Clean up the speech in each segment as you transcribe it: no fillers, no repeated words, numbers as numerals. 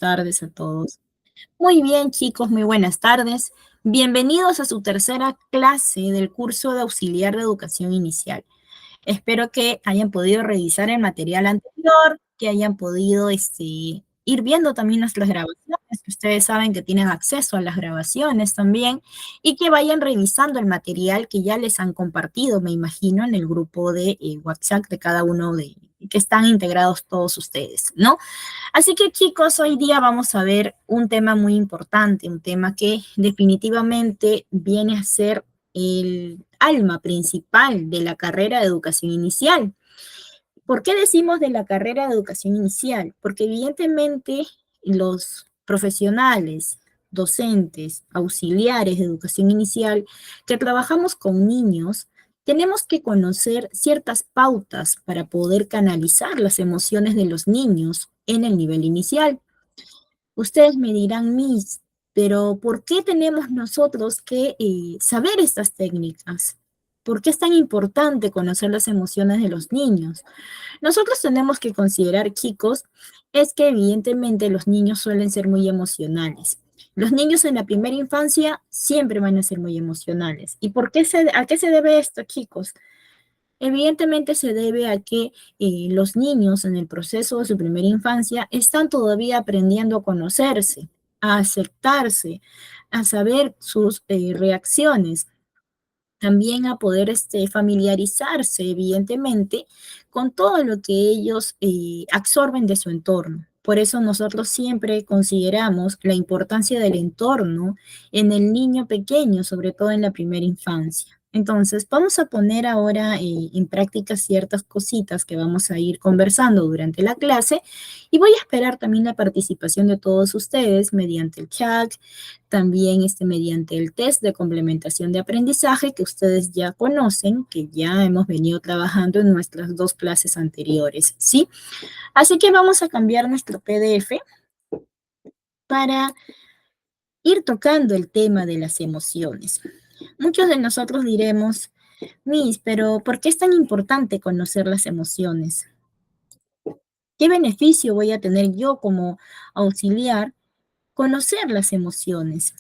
tardes a todos. Muy bien, chicos, muy buenas tardes. Bienvenidos a su tercera clase del curso de auxiliar de educación inicial. Espero que hayan podido revisar el material anterior, que hayan podido ir viendo también nuestras grabaciones, que ustedes saben que tienen acceso a las grabaciones también, y que vayan revisando el material que ya les han compartido, me imagino, en el grupo de WhatsApp de cada uno de que están integrados todos ustedes, ¿no? Así que chicos, hoy día vamos a ver un tema muy importante, un tema que definitivamente viene a ser el alma principal de la carrera de educación inicial. ¿Por qué decimos de la carrera de educación inicial? Porque evidentemente los profesionales, docentes, auxiliares de educación inicial que trabajamos con niños, tenemos que conocer ciertas pautas para poder canalizar las emociones de los niños en el nivel inicial. Ustedes me dirán, Miss, pero ¿por qué tenemos nosotros que saber estas técnicas? ¿Por qué es tan importante conocer las emociones de los niños? Nosotros tenemos que considerar, chicos, es que evidentemente los niños suelen ser muy emocionales. Los niños en la primera infancia siempre van a ser muy emocionales. ¿Y a qué se debe esto, chicos? Evidentemente se debe a que los niños en el proceso de su primera infancia están todavía aprendiendo a conocerse, a aceptarse, a saber sus reacciones, también a poder familiarizarse, evidentemente, con todo lo que ellos absorben de su entorno. Por eso nosotros siempre consideramos la importancia del entorno en el niño pequeño, sobre todo en la primera infancia. Entonces, vamos a poner ahora en práctica ciertas cositas que vamos a ir conversando durante la clase y voy a esperar también la participación de todos ustedes mediante el chat, también mediante el test de complementación de aprendizaje que ustedes ya conocen, que ya hemos venido trabajando en nuestras dos clases anteriores, ¿sí? Así que vamos a cambiar nuestro PDF para ir tocando el tema de las emociones. Muchos de nosotros diremos, Miss, pero ¿por qué es tan importante conocer las emociones? ¿Qué beneficio voy a tener yo como auxiliar conocer las emociones?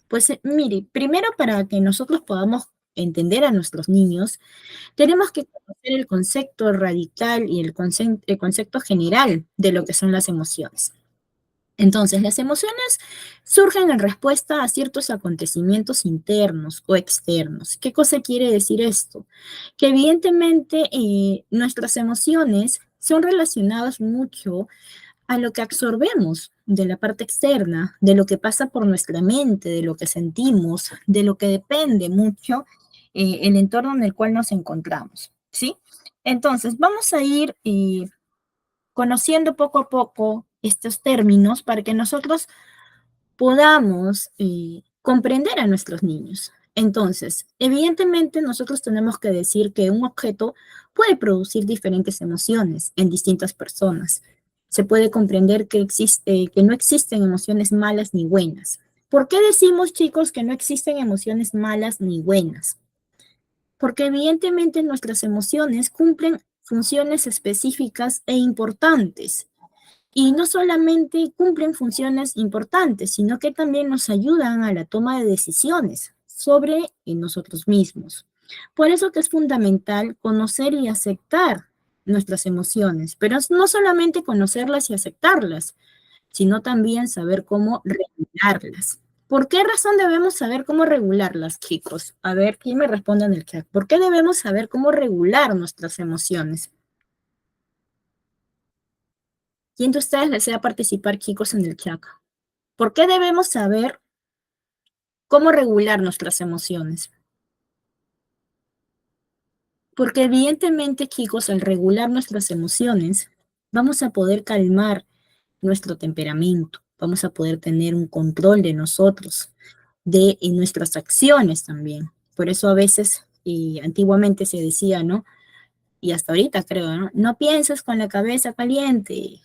Pues mire, primero para que nosotros podamos entender a nuestros niños, tenemos que conocer el concepto radical y el concepto general de lo que son las emociones. Entonces, las emociones surgen en respuesta a ciertos acontecimientos internos o externos. ¿Qué cosa quiere decir esto? Que evidentemente nuestras emociones son relacionadas mucho a lo que absorbemos de la parte externa, de lo que pasa por nuestra mente, de lo que sentimos, de lo que depende mucho el entorno en el cual nos encontramos, ¿sí? Entonces, vamos a ir conociendo poco a poco estos términos para que nosotros podamos comprender a nuestros niños. Entonces, evidentemente nosotros tenemos que decir que un objeto puede producir diferentes emociones en distintas personas. Se puede comprender que no existen emociones malas ni buenas. ¿Por qué decimos, chicos, que no existen emociones malas ni buenas? Porque evidentemente nuestras emociones cumplen funciones específicas e importantes. Y no solamente cumplen funciones importantes, sino que también nos ayudan a la toma de decisiones sobre nosotros mismos. Por eso que es fundamental conocer y aceptar nuestras emociones, pero no solamente conocerlas y aceptarlas, sino también saber cómo regularlas. ¿Por qué razón debemos saber cómo regularlas, chicos? A ver, ¿quién me responde en el chat? ¿Por qué debemos saber cómo regular nuestras emociones? ¿Quién de ustedes desea participar, chicos, en el chat? ¿Por qué debemos saber cómo regular nuestras emociones? Porque evidentemente, chicos, al regular nuestras emociones, vamos a poder calmar nuestro temperamento, vamos a poder tener un control de nosotros, de nuestras acciones también. Por eso a veces, y antiguamente se decía, ¿no? Y hasta ahorita creo, ¿no? No pienses con la cabeza caliente,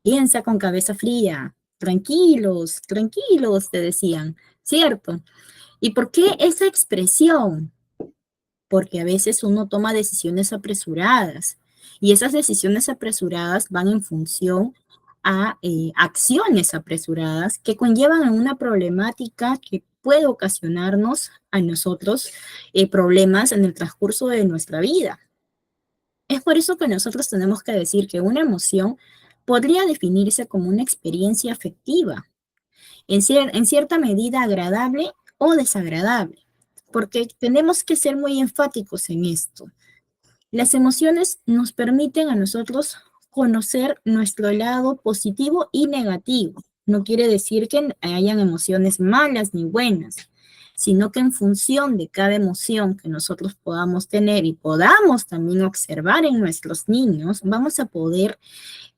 piensa con cabeza fría, tranquilos, tranquilos, te decían, ¿cierto? ¿Y por qué esa expresión? Porque a veces uno toma decisiones apresuradas y esas decisiones apresuradas van en función a acciones apresuradas que conllevan a una problemática que puede ocasionarnos a nosotros problemas en el transcurso de nuestra vida. Es por eso que nosotros tenemos que decir que una emoción podría definirse como una experiencia afectiva, en cierta medida agradable o desagradable, porque tenemos que ser muy enfáticos en esto. Las emociones nos permiten a nosotros conocer nuestro lado positivo y negativo. No quiere decir que hayan emociones malas ni buenas, sino que en función de cada emoción que nosotros podamos tener y podamos también observar en nuestros niños, vamos a poder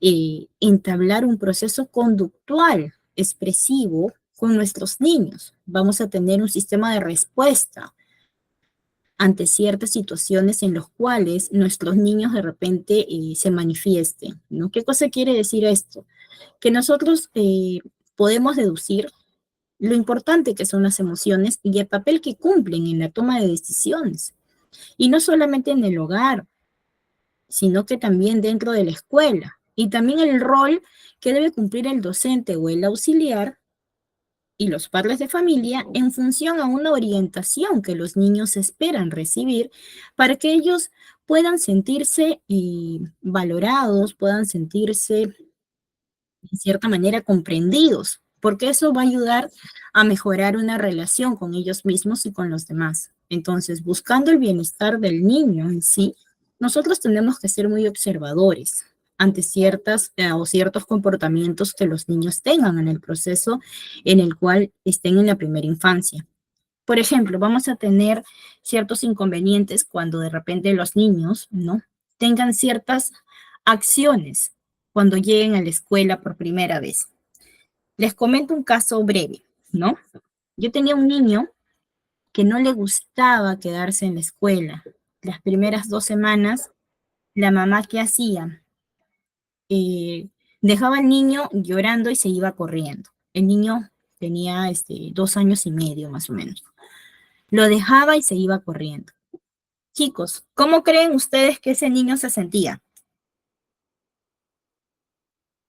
entablar un proceso conductual expresivo con nuestros niños. Vamos a tener un sistema de respuesta ante ciertas situaciones en los cuales nuestros niños de repente se manifiesten, ¿no? ¿Qué cosa quiere decir esto? Que nosotros podemos deducir lo importante que son las emociones y el papel que cumplen en la toma de decisiones. Y no solamente en el hogar, sino que también dentro de la escuela. Y también el rol que debe cumplir el docente o el auxiliar y los padres de familia en función a una orientación que los niños esperan recibir para que ellos puedan sentirse valorados, puedan sentirse en cierta manera comprendidos, porque eso va a ayudar a mejorar una relación con ellos mismos y con los demás. Entonces, buscando el bienestar del niño en sí, nosotros tenemos que ser muy observadores ante ciertas o ciertos comportamientos que los niños tengan en el proceso en el cual estén en la primera infancia. Por ejemplo, vamos a tener ciertos inconvenientes cuando de repente los niños, ¿no? Tengan ciertas acciones cuando lleguen a la escuela por primera vez. Les comento un caso breve, ¿no? Yo tenía un niño que no le gustaba quedarse en la escuela. Las primeras 2 semanas, la mamá, ¿qué hacía? Dejaba al niño llorando y se iba corriendo. El niño tenía 2 años y medio más o menos. Lo dejaba y se iba corriendo. Chicos, ¿cómo creen ustedes que ese niño se sentía?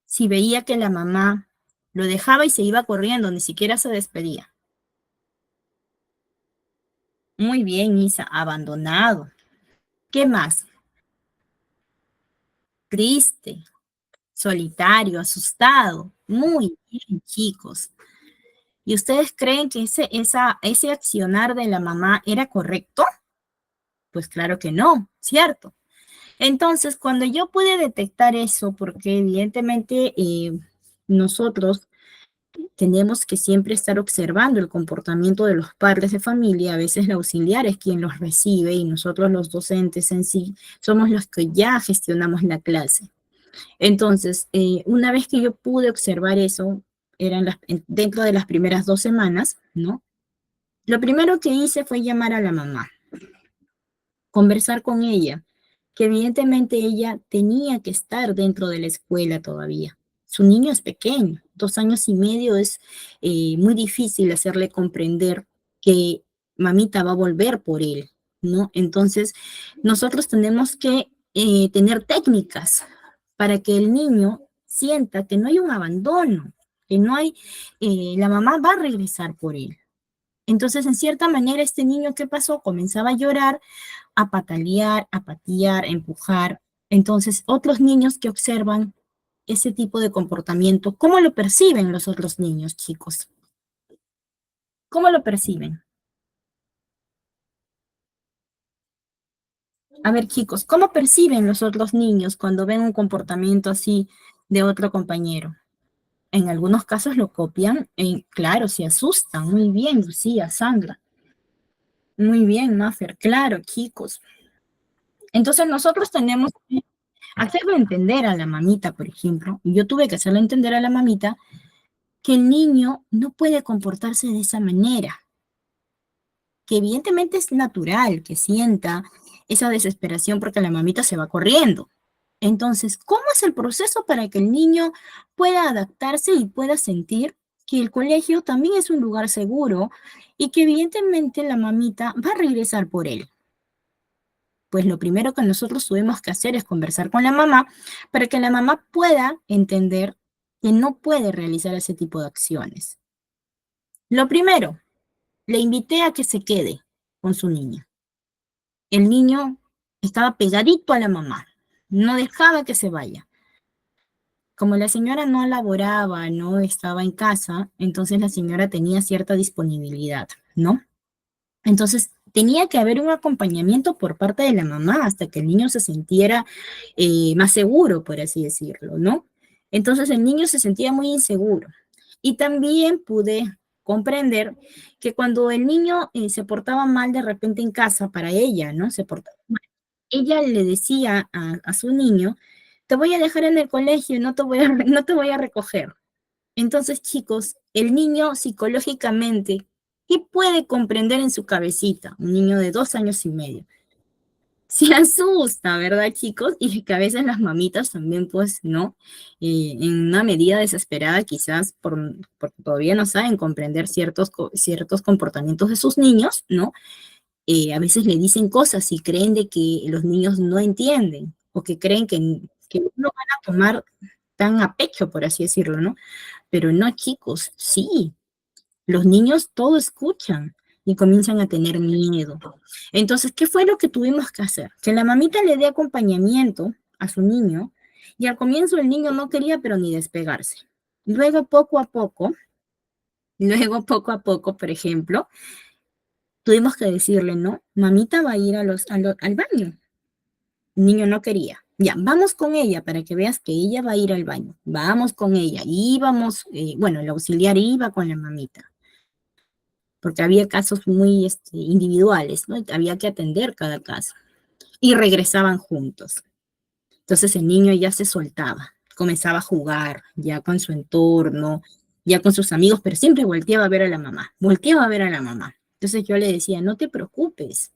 Si veía que la mamá lo dejaba y se iba corriendo, ni siquiera se despedía. Muy bien, Isa, abandonado. ¿Qué más? Triste, solitario, asustado. Muy bien, chicos. ¿Y ustedes creen que ese accionar de la mamá era correcto? Pues claro que no, ¿cierto? Entonces, cuando yo pude detectar eso, porque evidentemente nosotros tenemos que siempre estar observando el comportamiento de los padres de familia, a veces el auxiliar es quien los recibe y nosotros los docentes en sí somos los que ya gestionamos la clase. Entonces, una vez que yo pude observar eso, dentro de las primeras 2 semanas, ¿no? Lo primero que hice fue llamar a la mamá, conversar con ella, que evidentemente ella tenía que estar dentro de la escuela todavía. Su niño es pequeño, 2 años y medio es muy difícil hacerle comprender que mamita va a volver por él, ¿no? Entonces, nosotros tenemos que tener técnicas para que el niño sienta que no hay un abandono, que no hay, la mamá va a regresar por él. Entonces, en cierta manera, este niño, ¿qué pasó? Comenzaba a llorar, a patalear, a patear, a empujar. Entonces, otros niños que observan ese tipo de comportamiento, ¿cómo lo perciben los otros niños, chicos? ¿Cómo lo perciben? A ver, chicos, ¿cómo perciben los otros niños cuando ven un comportamiento así de otro compañero? En algunos casos lo copian, claro, se asustan. Muy bien, Lucía, Sandra. Muy bien, Maffer, claro, chicos. Entonces nosotros tenemos que hacerle entender a la mamita, por ejemplo, y yo tuve que hacerle entender a la mamita que el niño no puede comportarse de esa manera, que evidentemente es natural que sienta esa desesperación porque la mamita se va corriendo. Entonces, ¿cómo es el proceso para que el niño pueda adaptarse y pueda sentir que el colegio también es un lugar seguro y que evidentemente la mamita va a regresar por él? Pues lo primero que nosotros tuvimos que hacer es conversar con la mamá para que la mamá pueda entender que no puede realizar ese tipo de acciones. Lo primero, le invité a que se quede con su niña. El niño estaba pegadito a la mamá, no dejaba que se vaya. Como la señora no laboraba, no estaba en casa, entonces la señora tenía cierta disponibilidad, ¿no? Entonces tenía que haber un acompañamiento por parte de la mamá hasta que el niño se sintiera más seguro, por así decirlo, ¿no? Entonces el niño se sentía muy inseguro. Y también pude comprender que cuando el niño se portaba mal de repente en casa para ella, ¿no? Se portaba mal. Ella le decía a su niño, te voy a dejar en el colegio, no te voy a recoger. Entonces, chicos, el niño psicológicamente, ¿qué puede comprender en su cabecita? Un niño de 2 años y medio. Se asusta, ¿verdad, chicos? Y que a veces las mamitas también, pues, ¿no? En una medida desesperada, quizás porque todavía no saben comprender ciertos comportamientos de sus niños, ¿no? A veces le dicen cosas y creen de que los niños no entienden o que creen que no van a tomar tan a pecho, por así decirlo, ¿no? Pero no, chicos, sí, los niños todo escuchan y comienzan a tener miedo. Entonces, ¿qué fue lo que tuvimos que hacer? Que la mamita le dé acompañamiento a su niño y al comienzo el niño no quería, pero ni despegarse. Luego, poco a poco, por ejemplo, tuvimos que decirle, no, mamita va a ir al baño. El niño no quería. Ya, vamos con ella para que veas que ella va a ir al baño. Vamos con ella. Íbamos, bueno, el auxiliar iba con la mamita, porque había casos muy individuales, ¿no? Había que atender cada caso. Y regresaban juntos. Entonces el niño ya se soltaba, comenzaba a jugar ya con su entorno, ya con sus amigos, pero siempre volteaba a ver a la mamá, volteaba a ver a la mamá. Entonces yo le decía, no te preocupes,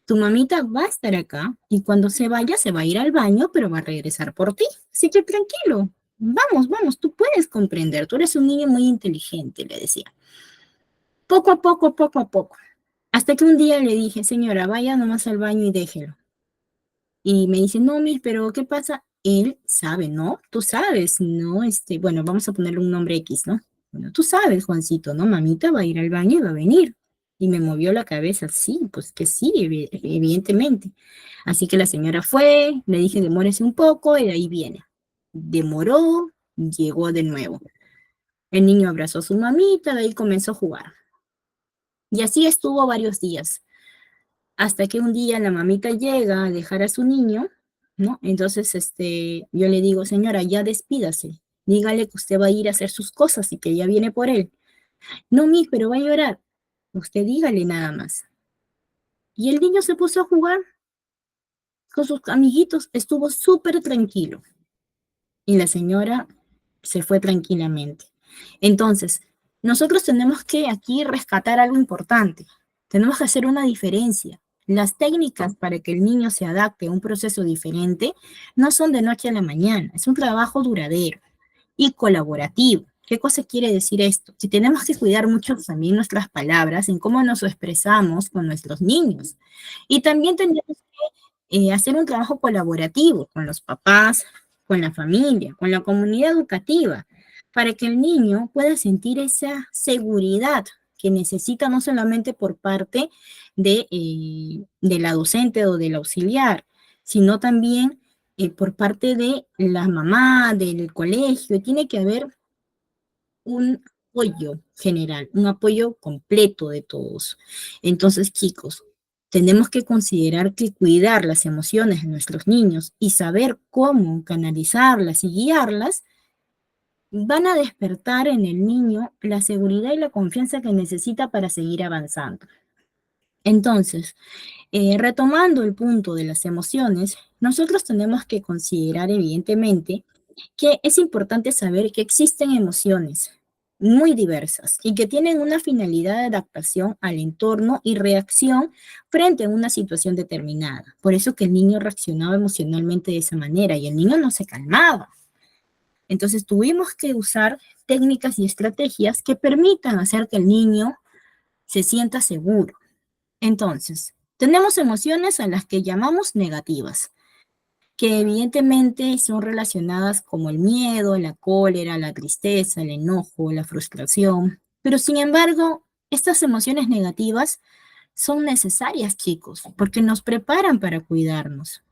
tu mamita va a estar acá y cuando se vaya se va a ir al baño, pero va a regresar por ti. Así que tranquilo, vamos, vamos, tú puedes comprender, tú eres un niño muy inteligente, le decía. Poco a poco, poco a poco. Hasta que un día le dije, señora, vaya nomás al baño y déjelo. Y me dice, no, Miss, pero ¿qué pasa? Él sabe, ¿no? Tú sabes, ¿no? Bueno, vamos a ponerle un nombre X, ¿no? Bueno, tú sabes, Juancito, ¿no? Mamita va a ir al baño y va a venir. Y me movió la cabeza, sí, pues que sí, evidentemente. Así que la señora fue, le dije, demórese un poco y de ahí viene. Demoró, llegó de nuevo. El niño abrazó a su mamita, de ahí comenzó a jugar. Y así estuvo varios días. Hasta que un día la mamita llega a dejar a su niño, ¿no? Entonces, yo le digo, señora, ya despídase, dígale que usted va a ir a hacer sus cosas y que ya viene por él. No, mi, pero va a llorar. Usted dígale nada más. Y el niño se puso a jugar con sus amiguitos, estuvo súper tranquilo. Y la señora se fue tranquilamente. Entonces, nosotros tenemos que aquí rescatar algo importante. Tenemos que hacer una diferencia. Las técnicas para que el niño se adapte a un proceso diferente no son de noche a la mañana, es un trabajo duradero y colaborativo. ¿Qué cosa quiere decir esto? Que tenemos que cuidar mucho también nuestras palabras en cómo nos expresamos con nuestros niños. Y también tenemos hacer un trabajo colaborativo con los papás, con la familia, con la comunidad educativa, para que el niño pueda sentir esa seguridad que necesita no solamente por parte de la docente o del auxiliar, sino también por parte de la mamá, del colegio. Tiene que haber un apoyo general, un apoyo completo de todos. Entonces, chicos, tenemos que considerar que cuidar las emociones de nuestros niños y saber cómo canalizarlas y guiarlas van a despertar en el niño la seguridad y la confianza que necesita para seguir avanzando. Entonces, retomando el punto de las emociones, nosotros tenemos que considerar evidentemente que es importante saber que existen emociones muy diversas y que tienen una finalidad de adaptación al entorno y reacción frente a una situación determinada. Por eso que el niño reaccionaba emocionalmente de esa manera y el niño no se calmaba. Entonces tuvimos que usar técnicas y estrategias que permitan hacer que el niño se sienta seguro. Entonces, tenemos emociones a las que llamamos negativas. que evidentemente son relacionadas como el miedo, la cólera, la tristeza, el enojo, la frustración. Pero sin embargo, estas emociones negativas son necesarias, chicos, porque nos preparan para cuidarnos,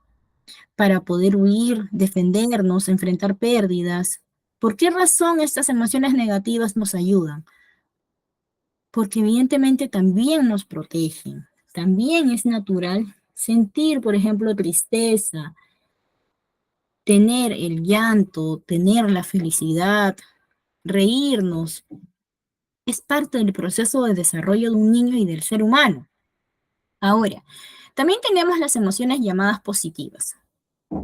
para poder huir, defendernos, enfrentar pérdidas. ¿Por qué razón estas emociones negativas nos ayudan? Porque evidentemente también nos protegen. También es natural sentir, por ejemplo, tristeza, tener el llanto, tener la felicidad, reírnos. Es parte del proceso de desarrollo de un niño y del ser humano. Ahora, también tenemos las emociones llamadas positivas.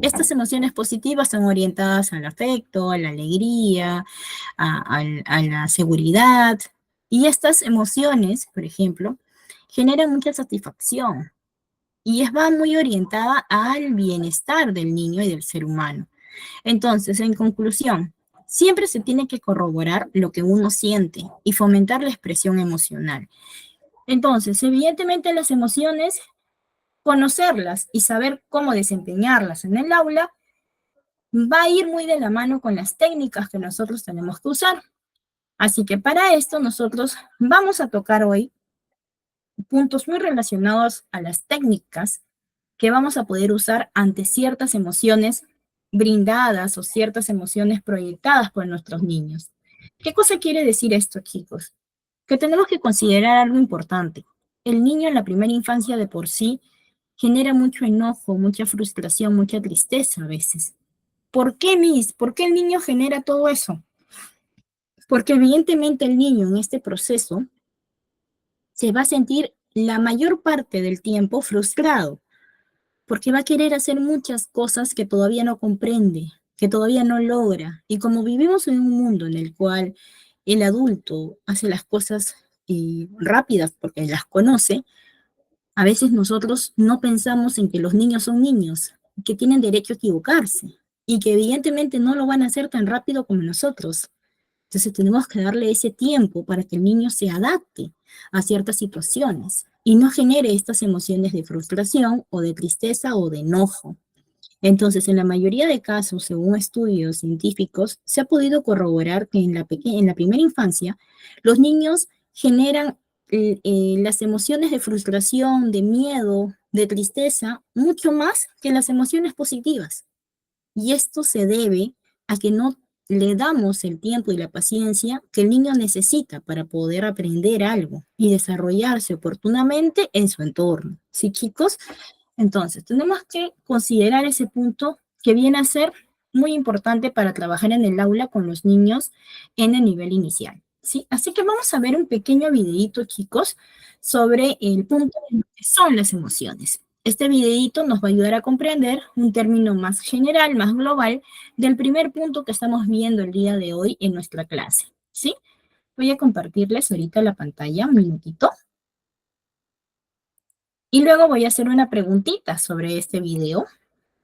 Estas emociones positivas son orientadas al afecto, a la alegría, a la seguridad. Y estas emociones, por ejemplo, generan mucha satisfacción y va muy orientada al bienestar del niño y del ser humano. Entonces, en conclusión, siempre se tiene que corroborar lo que uno siente y fomentar la expresión emocional. Entonces, evidentemente las emociones, conocerlas y saber cómo desempeñarlas en el aula va a ir muy de la mano con las técnicas que nosotros tenemos que usar. Así que para esto nosotros vamos a tocar hoy puntos muy relacionados a las técnicas que vamos a poder usar ante ciertas emociones brindadas o ciertas emociones proyectadas por nuestros niños. ¿Qué cosa quiere decir esto, chicos? Que tenemos que considerar algo importante. El niño en la primera infancia de por sí genera mucho enojo, mucha frustración, mucha tristeza a veces. ¿Por qué, Miss? ¿Por qué el niño genera todo eso? Porque evidentemente el niño en este proceso se va a sentir la mayor parte del tiempo frustrado, porque va a querer hacer muchas cosas que todavía no comprende, que todavía no logra. Y como vivimos en un mundo en el cual el adulto hace las cosas rápidas porque las conoce, a veces nosotros no pensamos en que los niños son niños, que tienen derecho a equivocarse y que evidentemente no lo van a hacer tan rápido como nosotros. Entonces tenemos que darle ese tiempo para que el niño se adapte a ciertas situaciones y no genere estas emociones de frustración o de tristeza o de enojo. Entonces, en la mayoría de casos, según estudios científicos, se ha podido corroborar que en la primera infancia los niños generan las emociones de frustración, de miedo, de tristeza, mucho más que las emociones positivas. Y esto se debe a que no le damos el tiempo y la paciencia que el niño necesita para poder aprender algo y desarrollarse oportunamente en su entorno. ¿Sí, chicos? Entonces, tenemos que considerar ese punto que viene a ser muy importante para trabajar en el aula con los niños en el nivel inicial. ¿Sí? Así que vamos a ver un pequeño videito, chicos, sobre el punto de lo que son las emociones. Este videito nos va a ayudar a comprender un término más general, más global, del primer punto que estamos viendo el día de hoy en nuestra clase. ¿Sí? Voy a compartirles ahorita la pantalla, un minutito. Y luego voy a hacer una preguntita sobre este video.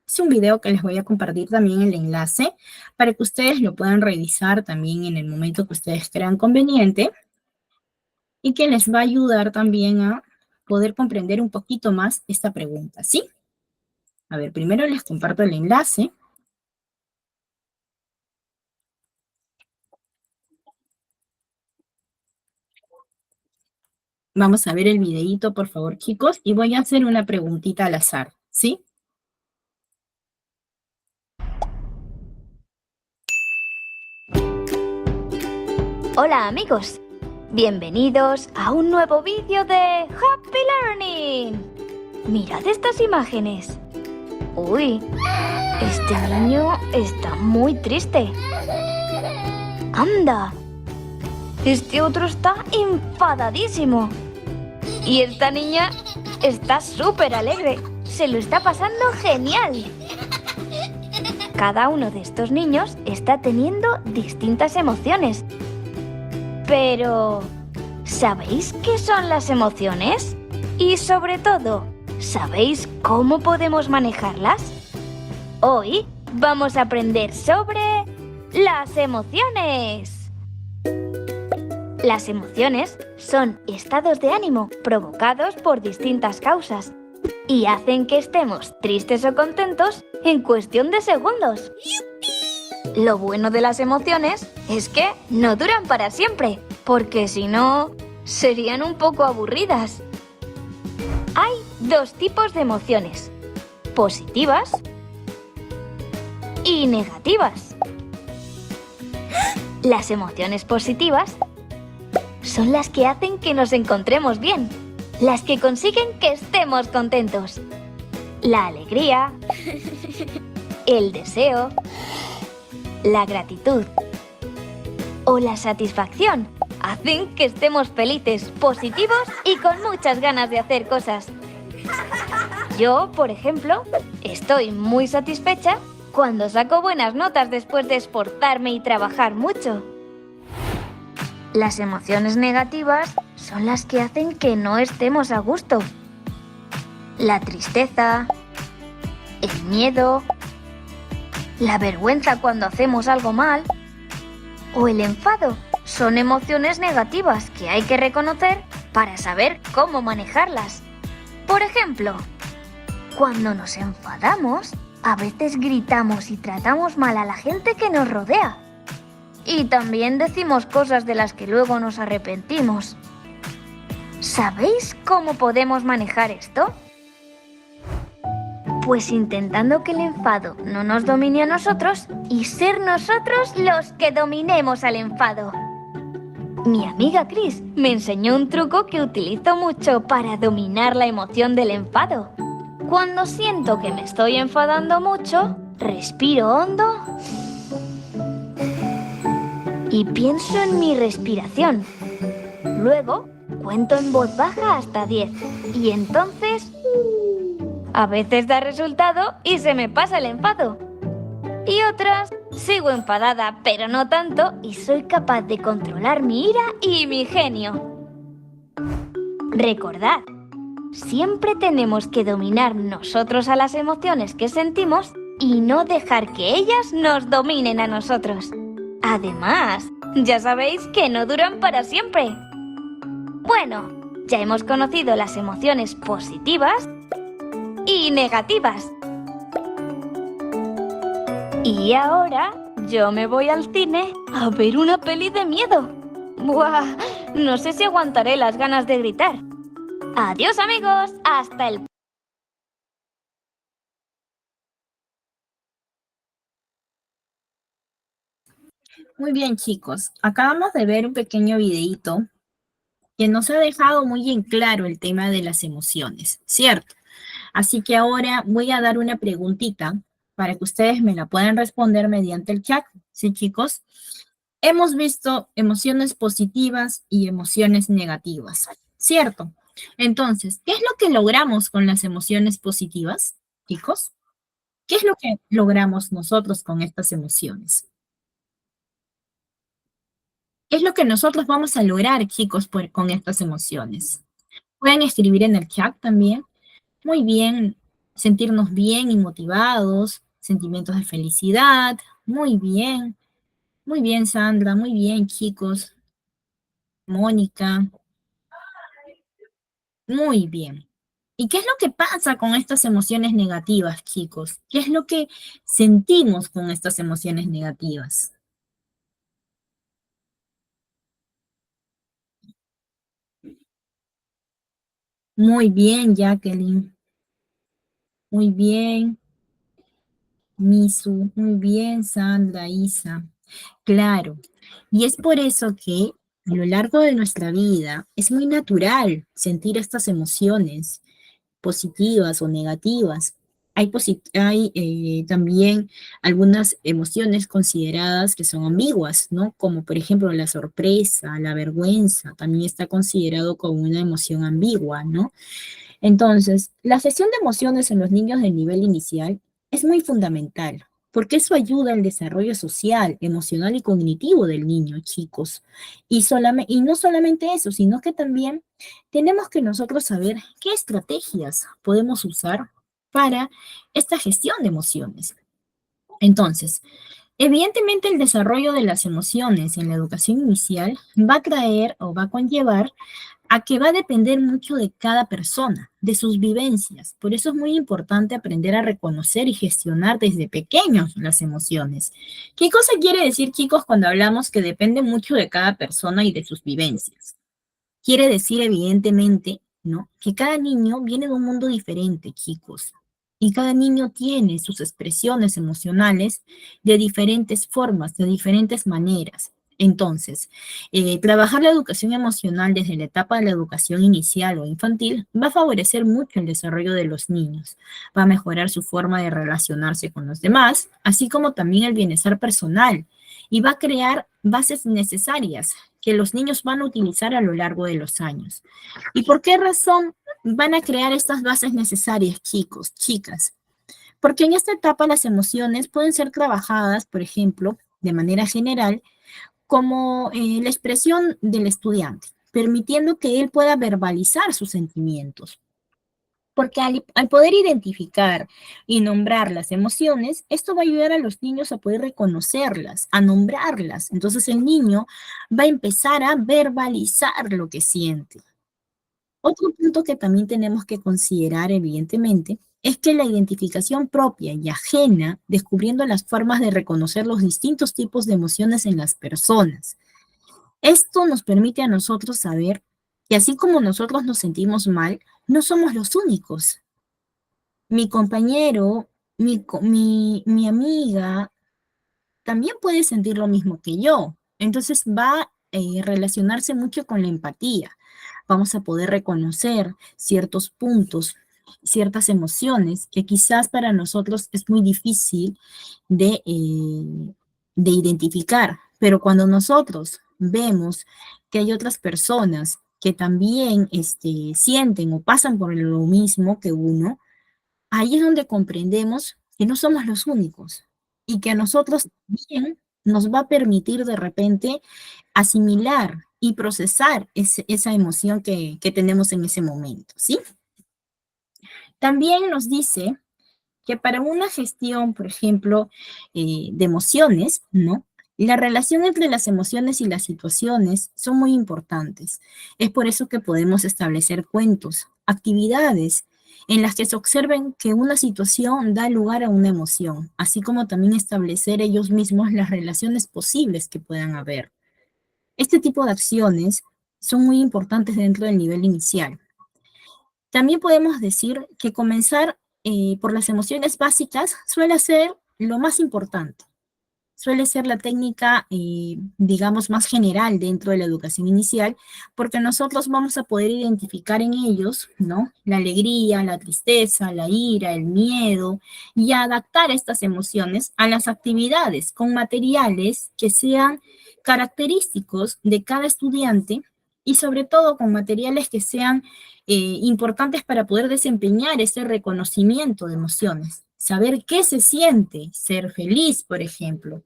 Es un video que les voy a compartir también el enlace para que ustedes lo puedan revisar también en el momento que ustedes crean conveniente y que les va a ayudar también a poder comprender un poquito más esta pregunta, ¿sí? A ver, primero les comparto el enlace. Vamos a ver el videito, por favor, chicos, y voy a hacer una preguntita al azar, ¿sí? Hola amigos, bienvenidos a un nuevo vídeo de Happy Learning. Mirad estas imágenes. Uy, este niño está muy triste. Anda, este otro está enfadadísimo. Y esta niña está súper alegre, se lo está pasando genial. Cada uno de estos niños está teniendo distintas emociones. Pero, ¿sabéis qué son las emociones? Y sobre todo, ¿sabéis cómo podemos manejarlas? Hoy vamos a aprender sobre las emociones. Las emociones son estados de ánimo provocados por distintas causas. y hacen que estemos tristes o contentos en cuestión de segundos. Lo bueno de las emociones es que no duran para siempre, porque si no, serían un poco aburridas. Hay dos tipos de emociones, positivas y negativas. Las emociones positivas son las que hacen que nos encontremos bien, las que consiguen que estemos contentos. La alegría, el deseo, la gratitud o la satisfacción hacen que estemos felices, positivos y con muchas ganas de hacer cosas. Yo, por ejemplo, estoy muy satisfecha cuando saco buenas notas después de esforzarme y trabajar mucho. Las emociones negativas son las que hacen que no estemos a gusto. La tristeza, el miedo, la vergüenza cuando hacemos algo mal o el enfado son emociones negativas que hay que reconocer para saber cómo manejarlas. Por ejemplo, cuando nos enfadamos, a veces gritamos y tratamos mal a la gente que nos rodea. Y también decimos cosas de las que luego nos arrepentimos. ¿Sabéis cómo podemos manejar esto? Pues intentando que el enfado no nos domine a nosotros y ser nosotros los que dominemos al enfado. Mi amiga Chris me enseñó un truco que utilizo mucho para dominar la emoción del enfado. Cuando siento que me estoy enfadando mucho, respiro hondo y pienso en mi respiración. Luego, cuento en voz baja hasta 10 y entonces a veces da resultado y se me pasa el enfado. Y otras, sigo enfadada, pero no tanto, y soy capaz de controlar mi ira y mi genio. Recordad, siempre tenemos que dominar nosotros a las emociones que sentimos y no dejar que ellas nos dominen a nosotros. Además, ya sabéis que no duran para siempre. Bueno, ya hemos conocido las emociones positivas y negativas. Y ahora yo me voy al cine a ver una peli de miedo. ¡Buah! No sé si aguantaré las ganas de gritar. Adiós, amigos, hasta el... Muy bien, chicos. Acabamos de ver un pequeño videíto que nos ha dejado muy en claro el tema de las emociones, ¿cierto? Así que ahora voy a dar una preguntita para que ustedes me la puedan responder mediante el chat, ¿sí, chicos? Hemos visto emociones positivas y emociones negativas, ¿cierto? Entonces, ¿qué es lo que logramos con las emociones positivas, chicos? ¿Qué es lo que logramos nosotros con estas emociones? ¿Qué es lo que nosotros vamos a lograr, chicos, con estas emociones? Pueden escribir en el chat también. Muy bien, sentirnos bien y motivados, sentimientos de felicidad. Muy bien, Sandra, muy bien, chicos. Mónica, muy bien. ¿Y qué es lo que pasa con estas emociones negativas, chicos? ¿Qué es lo que sentimos con estas emociones negativas? Muy bien, Jacqueline. Muy bien, Misu. Muy bien, Sandra, Isa. Claro. Y es por eso que a lo largo de nuestra vida es muy natural sentir estas emociones positivas o negativas. Hay también algunas emociones consideradas que son ambiguas, ¿no? Como por ejemplo la sorpresa, la vergüenza, también está considerado como una emoción ambigua, ¿no? Entonces, la gestión de emociones en los niños del nivel inicial es muy fundamental, porque eso ayuda al desarrollo social, emocional y cognitivo del niño, chicos. Y no solamente eso, sino que también tenemos que nosotros saber qué estrategias podemos usar para esta gestión de emociones. Entonces, evidentemente el desarrollo de las emociones en la educación inicial va a traer o va a conllevar a que va a depender mucho de cada persona, de sus vivencias. Por eso es muy importante aprender a reconocer y gestionar desde pequeños las emociones. ¿Qué cosa quiere decir, chicos, cuando hablamos que depende mucho de cada persona y de sus vivencias? Quiere decir, evidentemente, ¿no? Que cada niño viene de un mundo diferente, chicos. Y cada niño tiene sus expresiones emocionales de diferentes formas, de diferentes maneras. Entonces, trabajar la educación emocional desde la etapa de la educación inicial o infantil va a favorecer mucho el desarrollo de los niños, va a mejorar su forma de relacionarse con los demás, así como también el bienestar personal, y va a crear bases necesarias que los niños van a utilizar a lo largo de los años. ¿Y por qué razón van a crear estas bases necesarias, chicos, chicas? Porque en esta etapa las emociones pueden ser trabajadas, por ejemplo, de manera general, como la expresión del estudiante, permitiendo que él pueda verbalizar sus sentimientos. Porque al poder identificar y nombrar las emociones, esto va a ayudar a los niños a poder reconocerlas, a nombrarlas. Entonces el niño va a empezar a verbalizar lo que siente. Otro punto que también tenemos que considerar, evidentemente, es que la identificación propia y ajena, descubriendo las formas de reconocer los distintos tipos de emociones en las personas. Esto nos permite a nosotros saber que así como nosotros nos sentimos mal, no somos los únicos. Mi compañero, mi amiga, también puede sentir lo mismo que yo. Entonces va a relacionarse mucho con la empatía. Vamos a poder reconocer ciertos puntos, ciertas emociones que quizás para nosotros es muy difícil de identificar. Pero cuando nosotros vemos que hay otras personas que también sienten o pasan por lo mismo que uno, ahí es donde comprendemos que no somos los únicos y que a nosotros bien nos va a permitir de repente asimilar y procesar esa emoción que tenemos en ese momento, ¿sí? También nos dice que para una gestión, por ejemplo, de emociones, ¿no? La relación entre las emociones y las situaciones son muy importantes. Es por eso que podemos establecer cuentos, actividades en las que se observen que una situación da lugar a una emoción, así como también establecer ellos mismos las relaciones posibles que puedan haber. Este tipo de acciones son muy importantes dentro del nivel inicial. También podemos decir que comenzar por las emociones básicas suele ser lo más importante. Suele ser la técnica, digamos, más general dentro de la educación inicial, porque nosotros vamos a poder identificar en ellos, ¿no? La alegría, la tristeza, la ira, el miedo, y adaptar estas emociones a las actividades con materiales que sean característicos de cada estudiante y sobre todo con materiales que sean importantes para poder desempeñar ese reconocimiento de emociones. Saber qué se siente ser feliz, por ejemplo.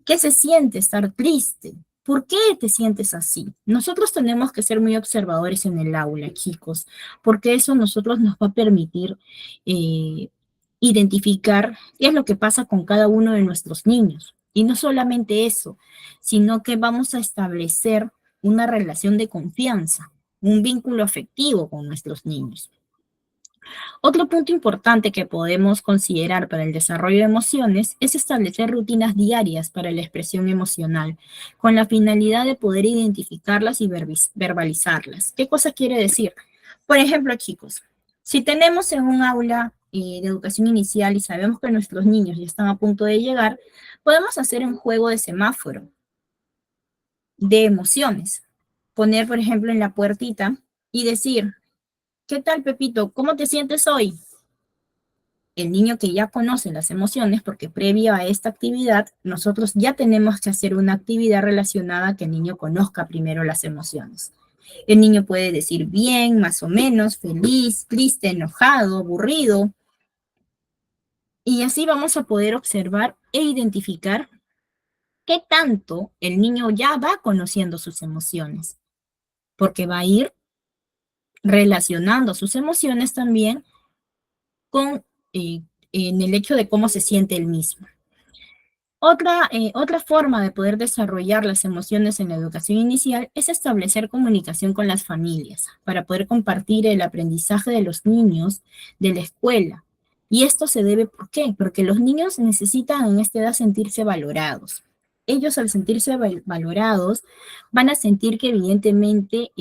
¿Qué se siente estar triste? ¿Por qué te sientes así? Nosotros tenemos que ser muy observadores en el aula, chicos, porque eso a nosotros nos va a permitir eh, identificar qué es lo que pasa con cada uno de nuestros niños. Y no solamente eso, sino que vamos a establecer una relación de confianza, un vínculo afectivo con nuestros niños. Otro punto importante que podemos considerar para el desarrollo de emociones es establecer rutinas diarias para la expresión emocional, con la finalidad de poder identificarlas y verbalizarlas. ¿Qué cosa quiere decir? Por ejemplo, chicos, si tenemos en un aula de educación inicial y sabemos que nuestros niños ya están a punto de llegar, podemos hacer un juego de semáforo de emociones. Poner, por ejemplo, en la puertita y decir, ¿qué tal, Pepito? ¿Cómo te sientes hoy? El niño que ya conoce las emociones, porque previo a esta actividad, nosotros ya tenemos que hacer una actividad relacionada a que el niño conozca primero las emociones. El niño puede decir bien, más o menos, feliz, triste, enojado, aburrido. Y así vamos a poder observar e identificar qué tanto el niño ya va conociendo sus emociones, porque va a ir relacionando sus emociones también con en el hecho de cómo se siente él mismo. Otra forma de poder desarrollar las emociones en la educación inicial es establecer comunicación con las familias para poder compartir el aprendizaje de los niños de la escuela. Y esto se debe, ¿por qué? Porque los niños necesitan en esta edad sentirse valorados. Ellos al sentirse valorados van a sentir que evidentemente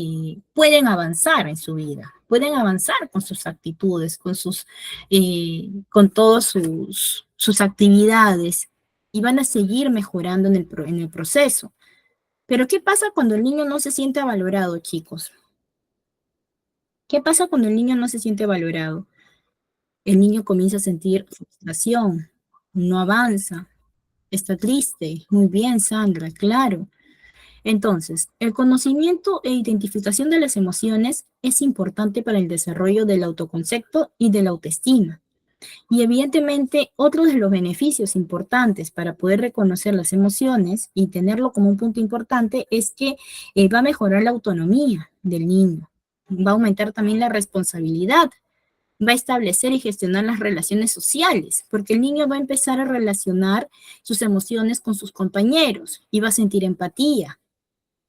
pueden avanzar en su vida, pueden avanzar con sus actitudes, con todas sus actividades y van a seguir mejorando en el proceso. Pero ¿qué pasa cuando el niño no se siente valorado, chicos? ¿Qué pasa cuando el niño no se siente valorado? El niño comienza a sentir frustración, no avanza, está triste. Muy bien, Sandra, claro. Entonces, el conocimiento e identificación de las emociones es importante para el desarrollo del autoconcepto y de la autoestima. Y evidentemente, otro de los beneficios importantes para poder reconocer las emociones y tenerlo como un punto importante es que va a mejorar la autonomía del niño, va a aumentar también la responsabilidad, va a establecer y gestionar las relaciones sociales, porque el niño va a empezar a relacionar sus emociones con sus compañeros y va a sentir empatía,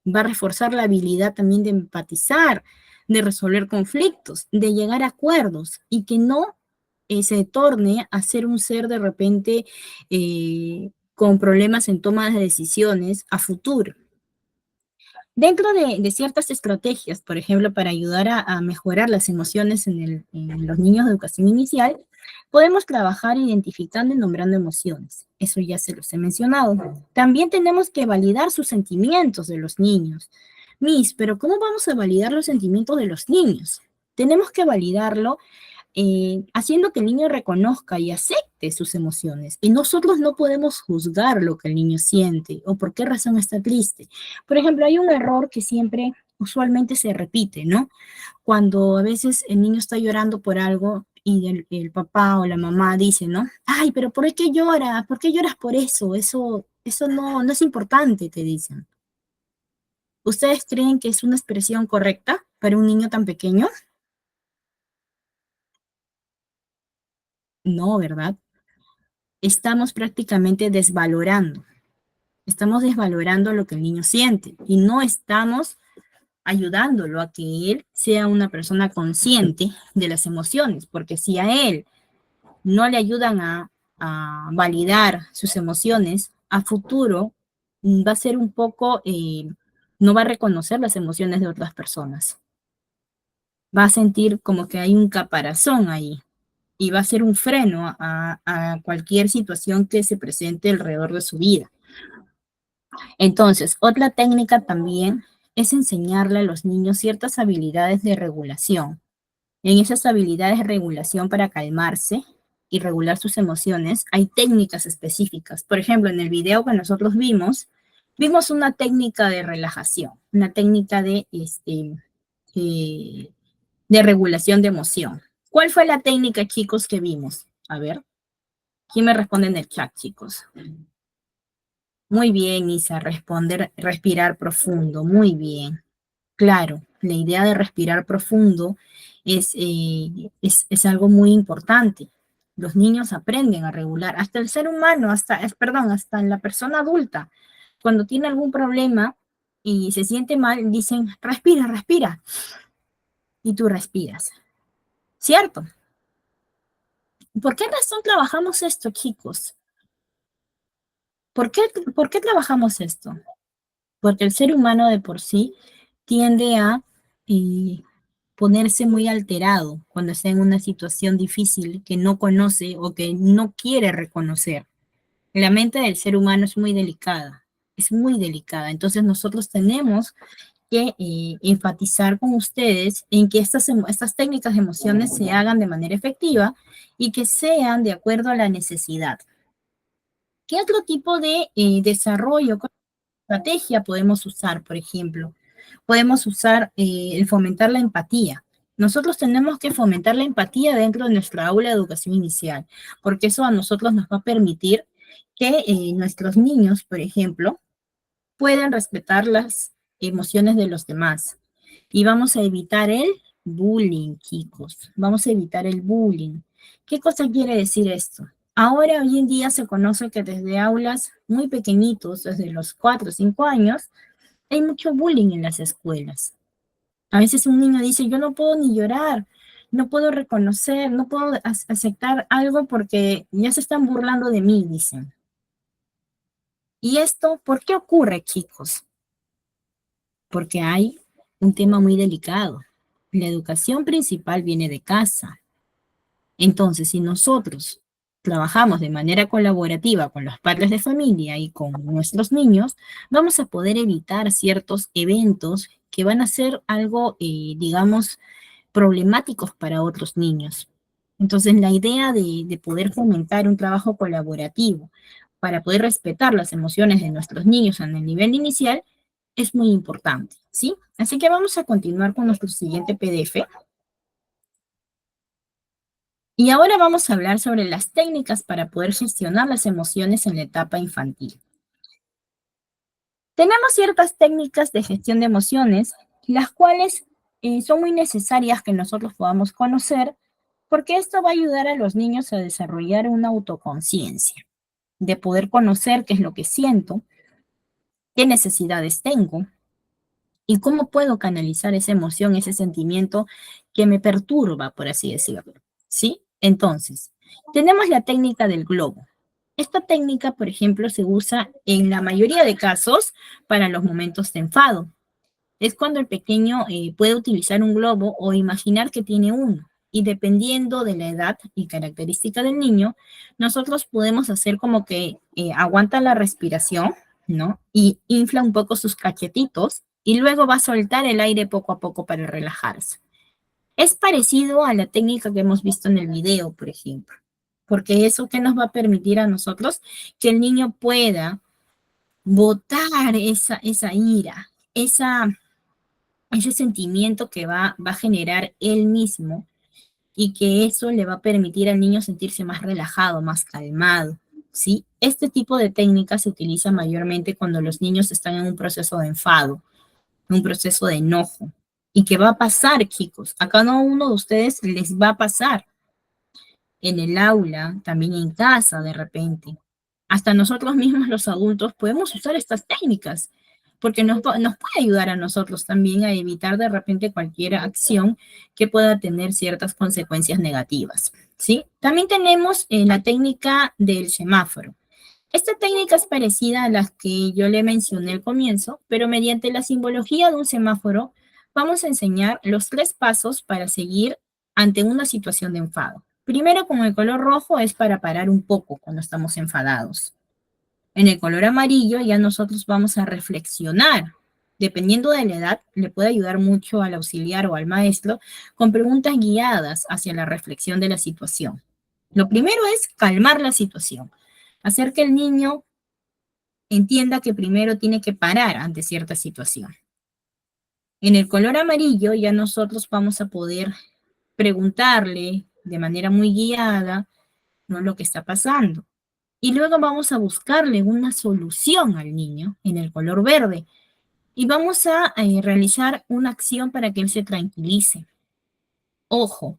va a reforzar la habilidad también de empatizar, de resolver conflictos, de llegar a acuerdos y que no se torne a ser un ser de repente con problemas en toma de decisiones a futuro. Dentro de ciertas estrategias, por ejemplo, para ayudar a mejorar las emociones en los niños de educación inicial, podemos trabajar identificando y nombrando emociones. Eso ya se los he mencionado. También tenemos que validar sus sentimientos de los niños. Miss, pero ¿cómo vamos a validar los sentimientos de los niños? Tenemos que validarlo haciendo que el niño reconozca y acepte sus emociones. Y nosotros no podemos juzgar lo que el niño siente o por qué razón está triste. Por ejemplo, hay un error que siempre, usualmente se repite, ¿no? Cuando a veces el niño está llorando por algo y el papá o la mamá dice, ¿no? Ay, pero ¿por qué lloras? ¿Por qué lloras por eso? Eso no es importante, te dicen. ¿Ustedes creen que es una expresión correcta para un niño tan pequeño? No, ¿verdad? Estamos prácticamente estamos desvalorando lo que el niño siente y no estamos ayudándolo a que él sea una persona consciente de las emociones, porque si a él no le ayudan a validar sus emociones, a futuro va a ser un poco, no va a reconocer las emociones de otras personas, va a sentir como que hay un caparazón ahí y va a ser un freno a cualquier situación que se presente alrededor de su vida. Entonces, otra técnica también es enseñarle a los niños ciertas habilidades de regulación. En esas habilidades de regulación para calmarse y regular sus emociones, hay técnicas específicas. Por ejemplo, en el video que nosotros vimos una técnica de relajación, una técnica eh, de regulación de emoción. ¿Cuál fue la técnica, chicos, que vimos? A ver, ¿quién me responde en el chat, chicos? Muy bien, Isa, respirar profundo, muy bien. Claro, la idea de respirar profundo es algo muy importante. Los niños aprenden a regular, hasta el ser humano, hasta en la persona adulta, cuando tiene algún problema y se siente mal, dicen, respira, respira, y tú respiras, ¿cierto? ¿Por qué razón trabajamos esto, chicos? ¿Por qué, por qué trabajamos esto? Porque el ser humano de por sí tiende a eh, ponerse muy alterado cuando está en una situación difícil que no conoce o que no quiere reconocer. La mente del ser humano es muy delicada, es muy delicada. Entonces nosotros tenemos que enfatizar con ustedes en que estas técnicas de emociones se hagan de manera efectiva y que sean de acuerdo a la necesidad. ¿Qué otro tipo de desarrollo, estrategia podemos usar, por ejemplo? Podemos usar el fomentar la empatía. Nosotros tenemos que fomentar la empatía dentro de nuestra aula de educación inicial, porque eso a nosotros nos va a permitir que nuestros niños, por ejemplo, puedan respetar las emociones de los demás. Y vamos a evitar el bullying, chicos. Vamos a evitar el bullying. ¿Qué cosa quiere decir esto? Ahora, hoy en día se conoce que desde aulas muy pequeñitos, desde los 4 o 5 años, hay mucho bullying en las escuelas. A veces un niño dice, yo no puedo ni llorar, no puedo reconocer, no puedo aceptar algo porque ya se están burlando de mí, dicen. ¿Y esto por qué ocurre, chicos? Porque hay un tema muy delicado. La educación principal viene de casa. Entonces, si nosotros trabajamos de manera colaborativa con los padres de familia y con nuestros niños, vamos a poder evitar ciertos eventos que van a ser algo, digamos, problemáticos para otros niños. Entonces, la idea de poder fomentar un trabajo colaborativo para poder respetar las emociones de nuestros niños en el nivel inicial es muy importante, ¿sí? Así que vamos a continuar con nuestro siguiente PDF. Y ahora vamos a hablar sobre las técnicas para poder gestionar las emociones en la etapa infantil. Tenemos ciertas técnicas de gestión de emociones, las cuales son muy necesarias que nosotros podamos conocer, porque esto va a ayudar a los niños a desarrollar una autoconciencia, de poder conocer qué es lo que siento, qué necesidades tengo y cómo puedo canalizar esa emoción, ese sentimiento que me perturba, por así decirlo. ¿Sí? Entonces, tenemos la técnica del globo. Esta técnica, por ejemplo, se usa en la mayoría de casos para los momentos de enfado. Es cuando el pequeño puede utilizar un globo o imaginar que tiene uno. Y dependiendo de la edad y característica del niño, nosotros podemos hacer como que aguanta la respiración, ¿no? Y infla un poco sus cachetitos y luego va a soltar el aire poco a poco para relajarse. Es parecido a la técnica que hemos visto en el video, por ejemplo, porque eso que nos va a permitir a nosotros que el niño pueda botar esa ira, ese sentimiento que va a generar él mismo y que eso le va a permitir al niño sentirse más relajado, más calmado, ¿sí? Este tipo de técnica se utiliza mayormente cuando los niños están en un proceso de enfado, un proceso de enojo. ¿Y qué va a pasar, chicos? A cada uno de ustedes les va a pasar en el aula, también en casa de repente. Hasta nosotros mismos los adultos podemos usar estas técnicas, porque nos puede ayudar a nosotros también a evitar de repente cualquier acción que pueda tener ciertas consecuencias negativas, ¿sí? También tenemos la técnica del semáforo. Esta técnica es parecida a las que yo le mencioné al comienzo, pero mediante la simbología de un semáforo vamos a enseñar los 3 pasos para seguir ante una situación de enfado. Primero, con el color rojo es para parar un poco cuando estamos enfadados. En el color amarillo ya nosotros vamos a reflexionar. Dependiendo de la edad, le puede ayudar mucho al auxiliar o al maestro con preguntas guiadas hacia la reflexión de la situación. Lo primero es calmar la situación, hacer que el niño entienda que primero tiene que parar ante cierta situación. En el color amarillo ya nosotros vamos a poder preguntarle de manera muy guiada, ¿no?, lo que está pasando. Y luego vamos a buscarle una solución al niño en el color verde y vamos a realizar una acción para que él se tranquilice. Ojo,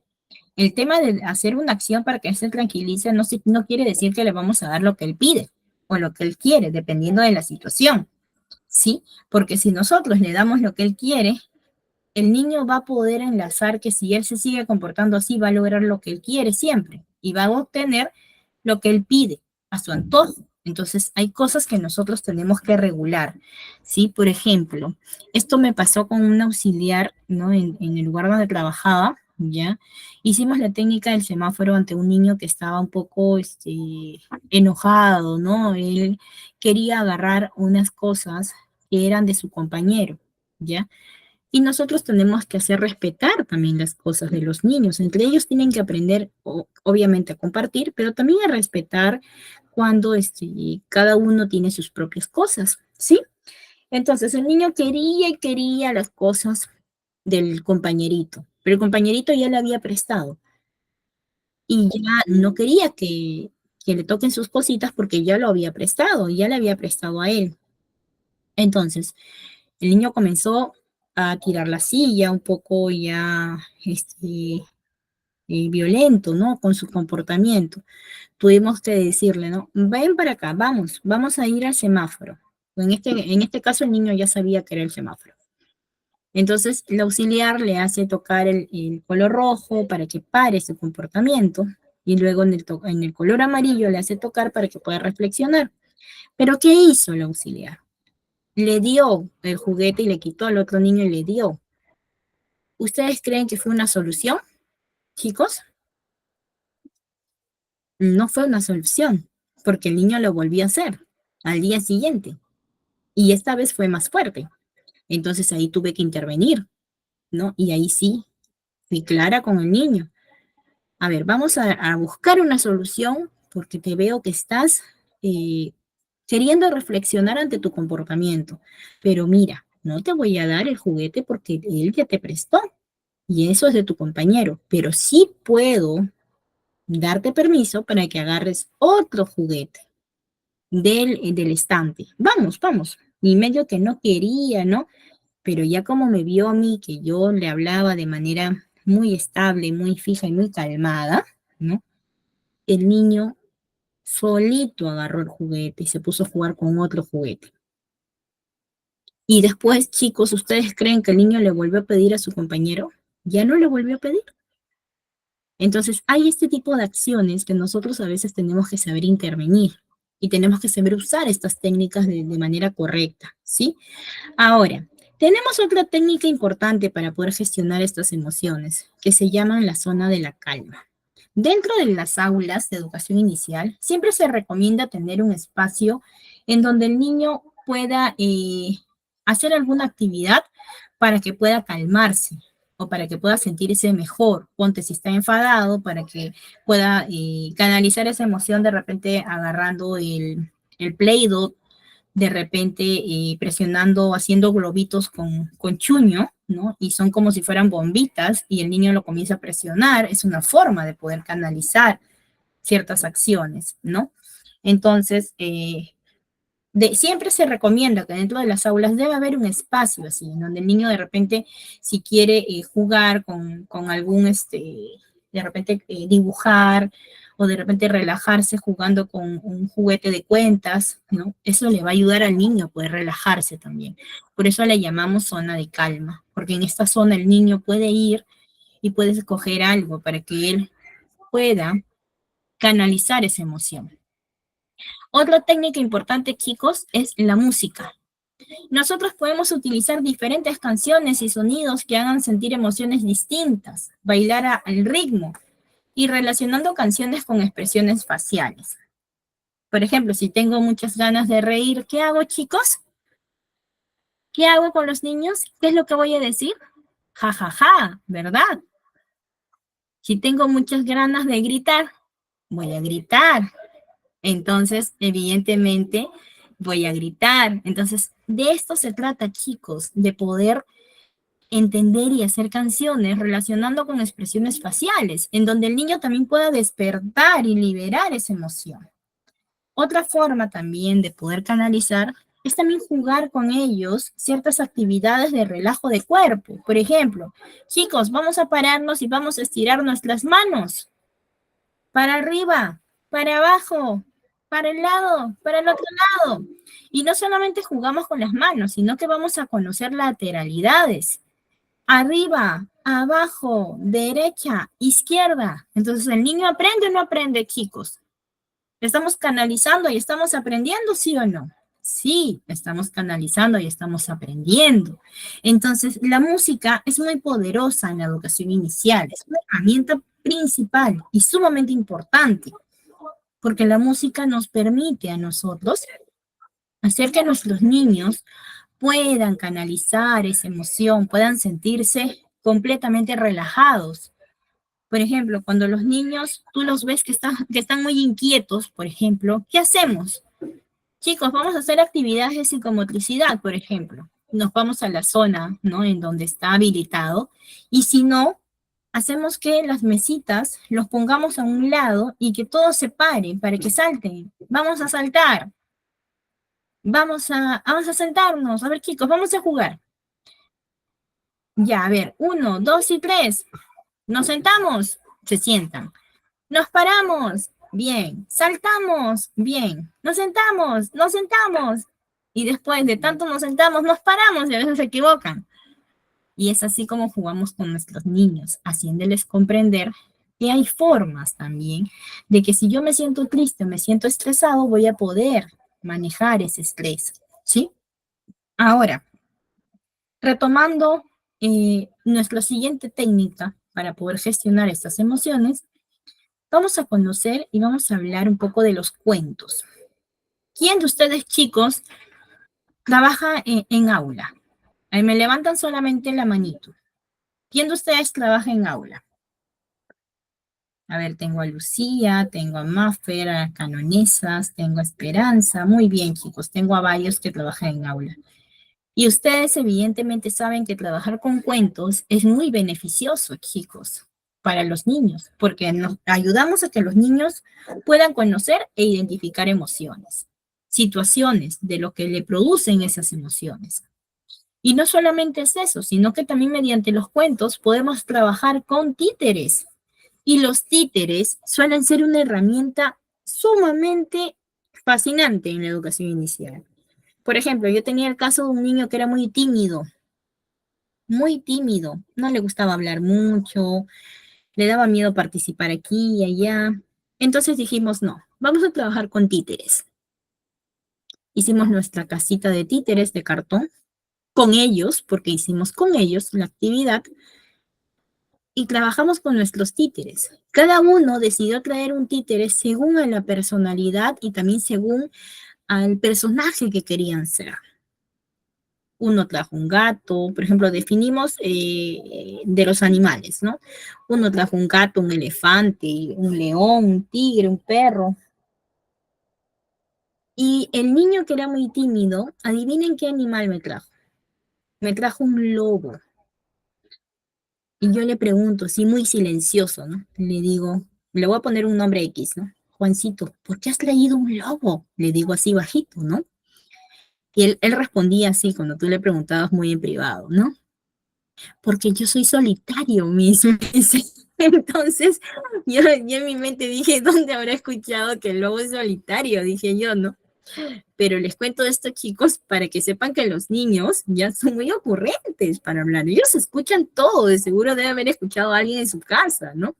el tema de hacer una acción para que él se tranquilice no quiere decir que le vamos a dar lo que él pide o lo que él quiere, dependiendo de la situación, ¿sí? Porque si nosotros le damos lo que él quiere, el niño va a poder enlazar que si él se sigue comportando así, va a lograr lo que él quiere siempre y va a obtener lo que él pide a su antojo. Entonces, hay cosas que nosotros tenemos que regular, ¿sí? Por ejemplo, esto me pasó con un auxiliar, ¿no? En el lugar donde trabajaba, ¿ya? Hicimos la técnica del semáforo ante un niño que estaba un poco enojado, ¿no? Él quería agarrar unas cosas que eran de su compañero, ¿ya? Y nosotros tenemos que hacer respetar también las cosas de los niños. Entre ellos tienen que aprender, obviamente, a compartir, pero también a respetar cuando cada uno tiene sus propias cosas, ¿sí? Entonces el niño quería y quería las cosas del compañerito, pero el compañerito ya le había prestado y ya no quería que le toquen sus cositas porque ya lo había prestado, ya le había prestado a él. Entonces, el niño comenzó a tirar la silla un poco ya, violento, ¿no? Con su comportamiento. Tuvimos que decirle, ¿no? Ven para acá, vamos a ir al semáforo. En este caso el niño ya sabía que era el semáforo. Entonces, el auxiliar le hace tocar el color rojo para que pare su comportamiento y luego en el color amarillo le hace tocar para que pueda reflexionar. Pero ¿qué hizo el auxiliar? Le dio el juguete y le quitó al otro niño y le dio. ¿Ustedes creen que fue una solución, chicos? No fue una solución, porque el niño lo volvió a hacer al día siguiente y esta vez fue más fuerte. Entonces ahí tuve que intervenir, ¿no? Y ahí sí, fui clara con el niño. A ver, vamos a buscar una solución porque te veo que estás eh, queriendo reflexionar ante tu comportamiento. Pero mira, no te voy a dar el juguete porque él ya te prestó y eso es de tu compañero, pero sí puedo darte permiso para que agarres otro juguete del estante. Vamos, vamos. Y medio que no quería, ¿no? Pero ya como me vio a mí que yo le hablaba de manera muy estable, muy fija y muy calmada, ¿no? El niño solito agarró el juguete y se puso a jugar con otro juguete. Y después, chicos, ¿ustedes creen que el niño le volvió a pedir a su compañero? Ya no le volvió a pedir. Entonces, hay este tipo de acciones que nosotros a veces tenemos que saber intervenir y tenemos que saber usar estas técnicas de manera correcta, ¿sí? Ahora, tenemos otra técnica importante para poder gestionar estas emociones, que se llama la zona de la calma. Dentro de las aulas de educación inicial, siempre se recomienda tener un espacio en donde el niño pueda hacer alguna actividad para que pueda calmarse o para que pueda sentirse mejor. Ponte si está enfadado, para que pueda canalizar esa emoción de repente agarrando el Play-Doh, de repente presionando, haciendo globitos con chuño, ¿no? Y son como si fueran bombitas y el niño lo comienza a presionar. Es una forma de poder canalizar ciertas acciones, ¿no? Entonces, siempre se recomienda que dentro de las aulas debe haber un espacio así, en donde el niño de repente, si quiere jugar con algún, de repente dibujar o de repente relajarse jugando con un juguete de cuentas, ¿no? Eso le va a ayudar al niño a poder relajarse también. Por eso le llamamos zona de calma, porque en esta zona el niño puede ir y puede escoger algo para que él pueda canalizar esa emoción. Otra técnica importante, chicos, es la música. Nosotros podemos utilizar diferentes canciones y sonidos que hagan sentir emociones distintas, bailar al ritmo y relacionando canciones con expresiones faciales. Por ejemplo, si tengo muchas ganas de reír, ¿qué hago, chicos? ¿Qué hago con los niños? ¿Qué es lo que voy a decir? Ja, ja, ja, ¿verdad? Si tengo muchas ganas de gritar, voy a gritar. Entonces, evidentemente, voy a gritar. Entonces, de esto se trata, chicos, de poder entender y hacer canciones relacionando con expresiones faciales, en donde el niño también pueda despertar y liberar esa emoción. Otra forma también de poder canalizar es también jugar con ellos ciertas actividades de relajo de cuerpo. Por ejemplo, chicos, vamos a pararnos y vamos a estirar nuestras manos para arriba, para abajo, para el lado, para el otro lado. Y no solamente jugamos con las manos, sino que vamos a conocer lateralidades. Arriba, abajo, derecha, izquierda. Entonces, ¿el niño aprende o no aprende, chicos? ¿Estamos canalizando y estamos aprendiendo, sí o no? Sí, estamos canalizando y estamos aprendiendo. Entonces, la música es muy poderosa en la educación inicial. Es una herramienta principal y sumamente importante, porque la música nos permite a nosotros hacer que nuestros niños puedan canalizar esa emoción, puedan sentirse completamente relajados. Por ejemplo, cuando los niños, tú los ves que están muy inquietos, por ejemplo, ¿qué hacemos? Chicos, vamos a hacer actividades de psicomotricidad, por ejemplo. Nos vamos a la zona, ¿no? En donde está habilitado. Y si no, hacemos que las mesitas los pongamos a un lado y que todos se paren para que salten. Vamos a saltar. Vamos a sentarnos. A ver, chicos, vamos a jugar. Ya, a ver, 1, 2 y 3. Nos sentamos. Se sientan. Nos paramos, bien. Saltamos, bien. Nos sentamos, nos sentamos. Y después de tanto nos sentamos, nos paramos y a veces se equivocan. Y es así como jugamos con nuestros niños, haciéndoles comprender que hay formas también de que si yo me siento triste, me siento estresado, voy a poder manejar ese estrés, ¿sí? Ahora, retomando nuestra siguiente técnica para poder gestionar estas emociones, vamos a conocer y vamos a hablar un poco de los cuentos. ¿Quién de ustedes, chicos, trabaja en aula? Ahí me levantan solamente la manito. ¿Quién de ustedes trabaja en aula? A ver, tengo a Lucía, tengo a Maffer, a Canonesas, tengo a Esperanza. Muy bien, chicos, tengo a varios que trabajan en aula. Y ustedes evidentemente saben que trabajar con cuentos es muy beneficioso, chicos, para los niños, porque nos ayudamos a que los niños puedan conocer e identificar emociones, situaciones de lo que le producen esas emociones. Y no solamente es eso, sino que también mediante los cuentos podemos trabajar con títeres. Y los títeres suelen ser una herramienta sumamente fascinante en la educación inicial. Por ejemplo, yo tenía el caso de un niño que era muy tímido, no le gustaba hablar mucho, le daba miedo participar aquí y allá. Entonces dijimos, no, vamos a trabajar con títeres. Hicimos nuestra casita de títeres de cartón con ellos, porque hicimos con ellos la actividad y trabajamos con nuestros títeres. Cada uno decidió traer un títere según a la personalidad y también según al personaje que querían ser. Uno trajo un gato, por ejemplo, definimos de los animales, ¿no? Uno trajo un gato, un elefante, un león, un tigre, un perro. Y el niño que era muy tímido, adivinen qué animal me trajo. Me trajo un lobo. Y yo le pregunto, así muy silencioso, ¿no? Le digo, le voy a poner un nombre X, ¿no? Juancito, ¿por qué has traído un lobo? Le digo así bajito, ¿no? Y él respondía así cuando tú le preguntabas muy en privado, ¿no? Porque yo soy solitario, Miss. Entonces, yo en mi mente dije, ¿dónde habrá escuchado que el lobo es solitario? Dije yo, ¿no? Pero les cuento esto, chicos, para que sepan que los niños ya son muy ocurrentes para hablar. Ellos escuchan todo, de seguro debe haber escuchado a alguien en su casa, ¿no?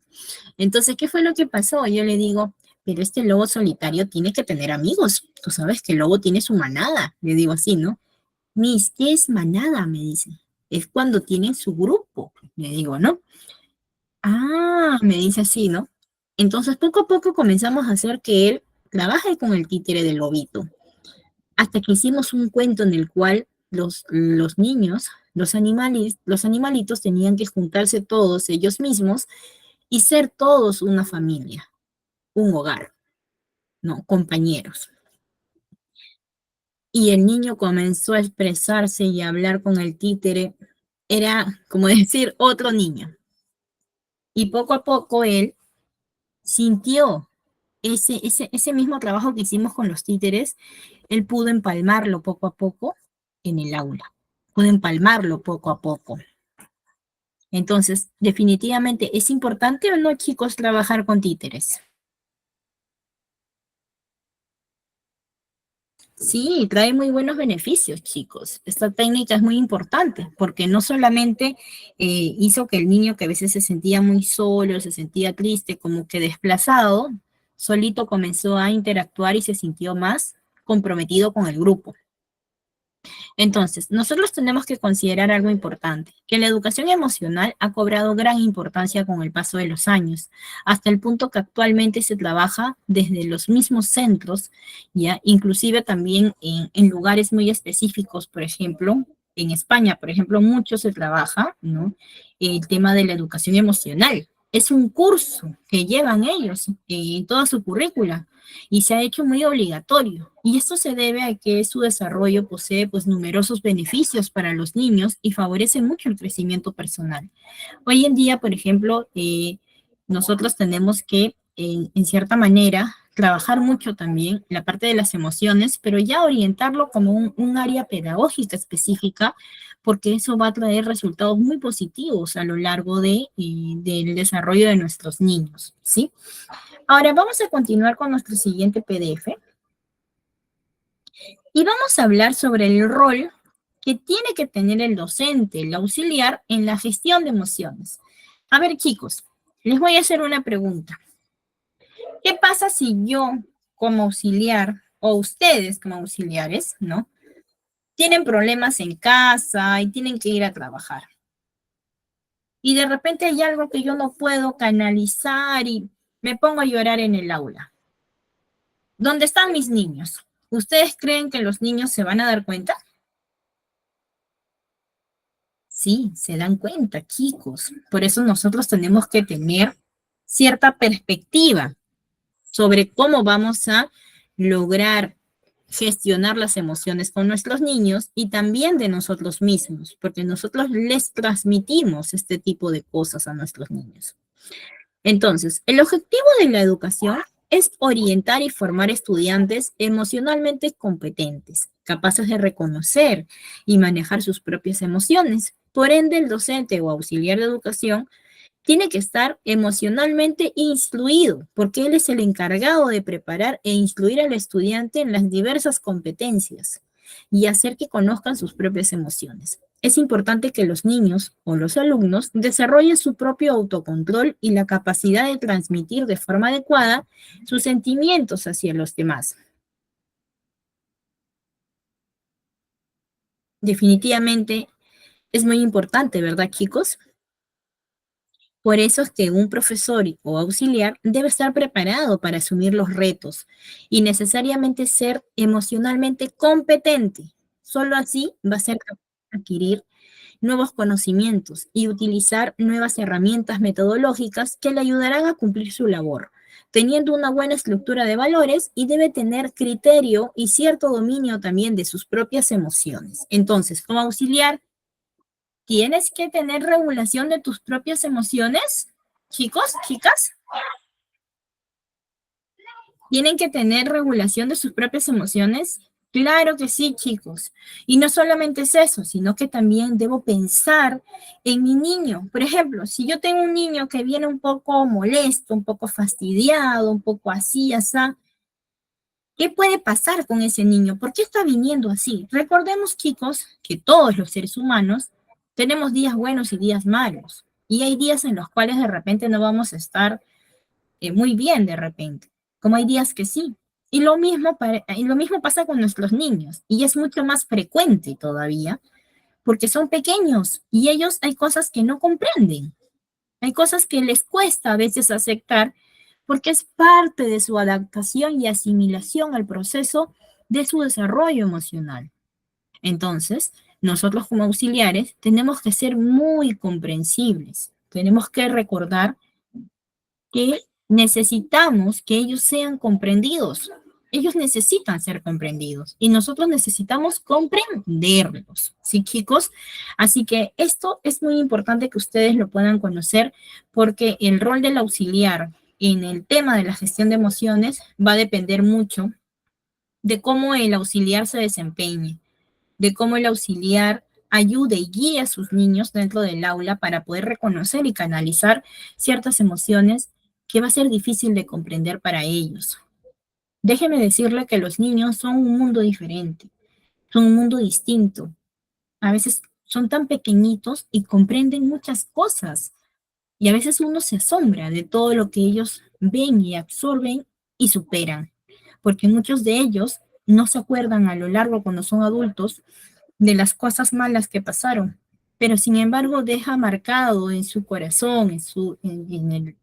Entonces, ¿qué fue lo que pasó? Yo le digo, pero este lobo solitario tiene que tener amigos. Tú sabes que el lobo tiene su manada. Le digo así, ¿no? Miss, ¿qué es manada? Me dice. Es cuando tienen su grupo. Le digo, ¿no? Ah, me dice así, ¿no? Entonces, poco a poco comenzamos a hacer que él trabaje con el títere del lobito. Hasta que hicimos un cuento en el cual los niños, los animalitos tenían que juntarse todos ellos mismos y ser todos una familia, un hogar, ¿no? Compañeros. Y el niño comenzó a expresarse y a hablar con el títere. Era como decir otro niño. Y poco a poco él sintió ese mismo trabajo que hicimos con los títeres, él pudo empalmarlo poco a poco en el aula. Pudo empalmarlo poco a poco. Entonces, definitivamente, ¿es importante o no, chicos, trabajar con títeres? Sí, trae muy buenos beneficios, chicos. Esta técnica es muy importante porque no solamente hizo que el niño que a veces se sentía muy solo, se sentía triste, como que desplazado, solito comenzó a interactuar y se sintió más comprometido con el grupo. Entonces, nosotros tenemos que considerar algo importante, que la educación emocional ha cobrado gran importancia con el paso de los años, hasta el punto que actualmente se trabaja desde los mismos centros, ya inclusive también en lugares muy específicos, por ejemplo, en España, por ejemplo, mucho se trabaja, ¿no? El tema de la educación emocional. Es un curso que llevan ellos en toda su currícula y se ha hecho muy obligatorio. Y esto se debe a que su desarrollo posee pues numerosos beneficios para los niños y favorece mucho el crecimiento personal. Hoy en día, por ejemplo, nosotros tenemos que, en cierta manera, trabajar mucho también la parte de las emociones, pero ya orientarlo como un área pedagógica específica, porque eso va a traer resultados muy positivos a lo largo del desarrollo de nuestros niños, ¿sí? Ahora vamos a continuar con nuestro siguiente PDF y vamos a hablar sobre el rol que tiene que tener el docente, el auxiliar, en la gestión de emociones. A ver, chicos, les voy a hacer una pregunta. ¿Qué pasa si yo, como auxiliar, o ustedes como auxiliares, ¿no? Tienen problemas en casa y tienen que ir a trabajar. Y de repente hay algo que yo no puedo canalizar y me pongo a llorar en el aula. ¿Dónde están mis niños? ¿Ustedes creen que los niños se van a dar cuenta? Sí, se dan cuenta, chicos. Por eso nosotros tenemos que tener cierta perspectiva sobre cómo vamos a lograr gestionar las emociones con nuestros niños y también de nosotros mismos, porque nosotros les transmitimos este tipo de cosas a nuestros niños. Entonces, el objetivo de la educación es orientar y formar estudiantes emocionalmente competentes, capaces de reconocer y manejar sus propias emociones. Por ende, el docente o auxiliar de educación tiene que estar emocionalmente instruido, porque él es el encargado de preparar e instruir al estudiante en las diversas competencias y hacer que conozcan sus propias emociones. Es importante que los niños o los alumnos desarrollen su propio autocontrol y la capacidad de transmitir de forma adecuada sus sentimientos hacia los demás. Definitivamente es muy importante, ¿verdad, chicos? Por eso es que un profesor o auxiliar debe estar preparado para asumir los retos y necesariamente ser emocionalmente competente. Solo así va a ser capaz de adquirir nuevos conocimientos y utilizar nuevas herramientas metodológicas que le ayudarán a cumplir su labor, teniendo una buena estructura de valores y debe tener criterio y cierto dominio también de sus propias emociones. Entonces, como auxiliar, tienes que tener regulación de tus propias emociones, chicos, chicas. Tienen que tener regulación de sus propias emociones. Claro que sí, chicos. Y no solamente es eso, sino que también debo pensar en mi niño. Por ejemplo, si yo tengo un niño que viene un poco molesto, un poco fastidiado, un poco así, así, ¿qué puede pasar con ese niño? ¿Por qué está viniendo así? Recordemos, chicos, que todos los seres humanos tenemos días buenos y días malos. Y hay días en los cuales de repente no vamos a estar muy bien de repente, como hay días que sí. Y lo mismo pasa con nuestros niños. Y es mucho más frecuente todavía, porque son pequeños y ellos hay cosas que no comprenden. Hay cosas que les cuesta a veces aceptar porque es parte de su adaptación y asimilación al proceso de su desarrollo emocional. Entonces, nosotros como auxiliares tenemos que ser muy comprensibles. Tenemos que recordar que necesitamos que ellos sean comprendidos. Ellos necesitan ser comprendidos y nosotros necesitamos comprenderlos, ¿sí, chicos? Así que esto es muy importante que ustedes lo puedan conocer porque el rol del auxiliar en el tema de la gestión de emociones va a depender mucho de cómo el auxiliar se desempeñe, de cómo el auxiliar ayude y guíe a sus niños dentro del aula para poder reconocer y canalizar ciertas emociones que va a ser difícil de comprender para ellos. Déjeme decirle que los niños son un mundo diferente, son un mundo distinto. A veces son tan pequeñitos y comprenden muchas cosas. Y a veces uno se asombra de todo lo que ellos ven y absorben y superan. Porque muchos de ellos no se acuerdan a lo largo cuando son adultos de las cosas malas que pasaron, pero sin embargo deja marcado en su corazón, en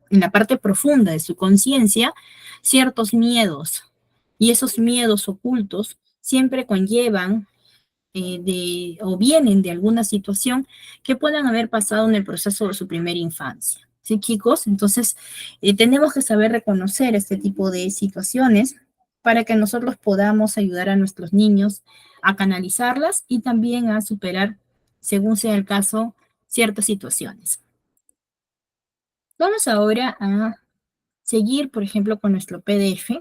la parte profunda de su conciencia, ciertos miedos. Y esos miedos ocultos siempre conllevan o vienen de alguna situación que puedan haber pasado en el proceso de su primera infancia. ¿Sí, chicos? Entonces, tenemos que saber reconocer este tipo de situaciones para que nosotros podamos ayudar a nuestros niños a canalizarlas y también a superar, según sea el caso, ciertas situaciones. Vamos ahora a seguir, por ejemplo, con nuestro PDF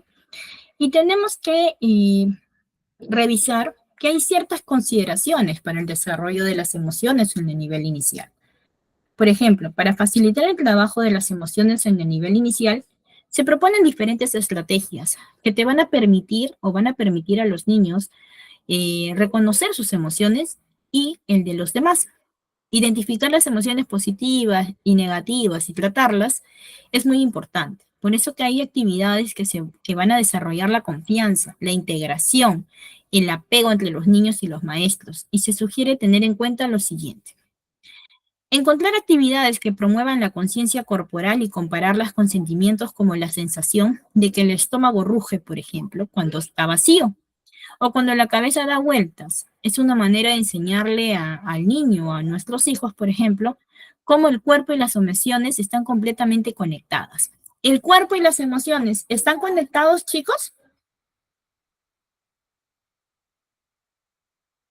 y tenemos que revisar que hay ciertas consideraciones para el desarrollo de las emociones en el nivel inicial. Por ejemplo, para facilitar el trabajo de las emociones en el nivel inicial, se proponen diferentes estrategias que te van a permitir o van a permitir a los niños reconocer sus emociones y el de los demás. Identificar las emociones positivas y negativas y tratarlas es muy importante. Por eso que hay actividades que van a desarrollar la confianza, la integración, el apego entre los niños y los maestros. Y se sugiere tener en cuenta lo siguiente. Encontrar actividades que promuevan la conciencia corporal y compararlas con sentimientos como la sensación de que el estómago ruge, por ejemplo, cuando está vacío o cuando la cabeza da vueltas. Es una manera de enseñarle al niño o a nuestros hijos, por ejemplo, cómo el cuerpo y las emociones están completamente conectadas. ¿El cuerpo y las emociones están conectados, chicos?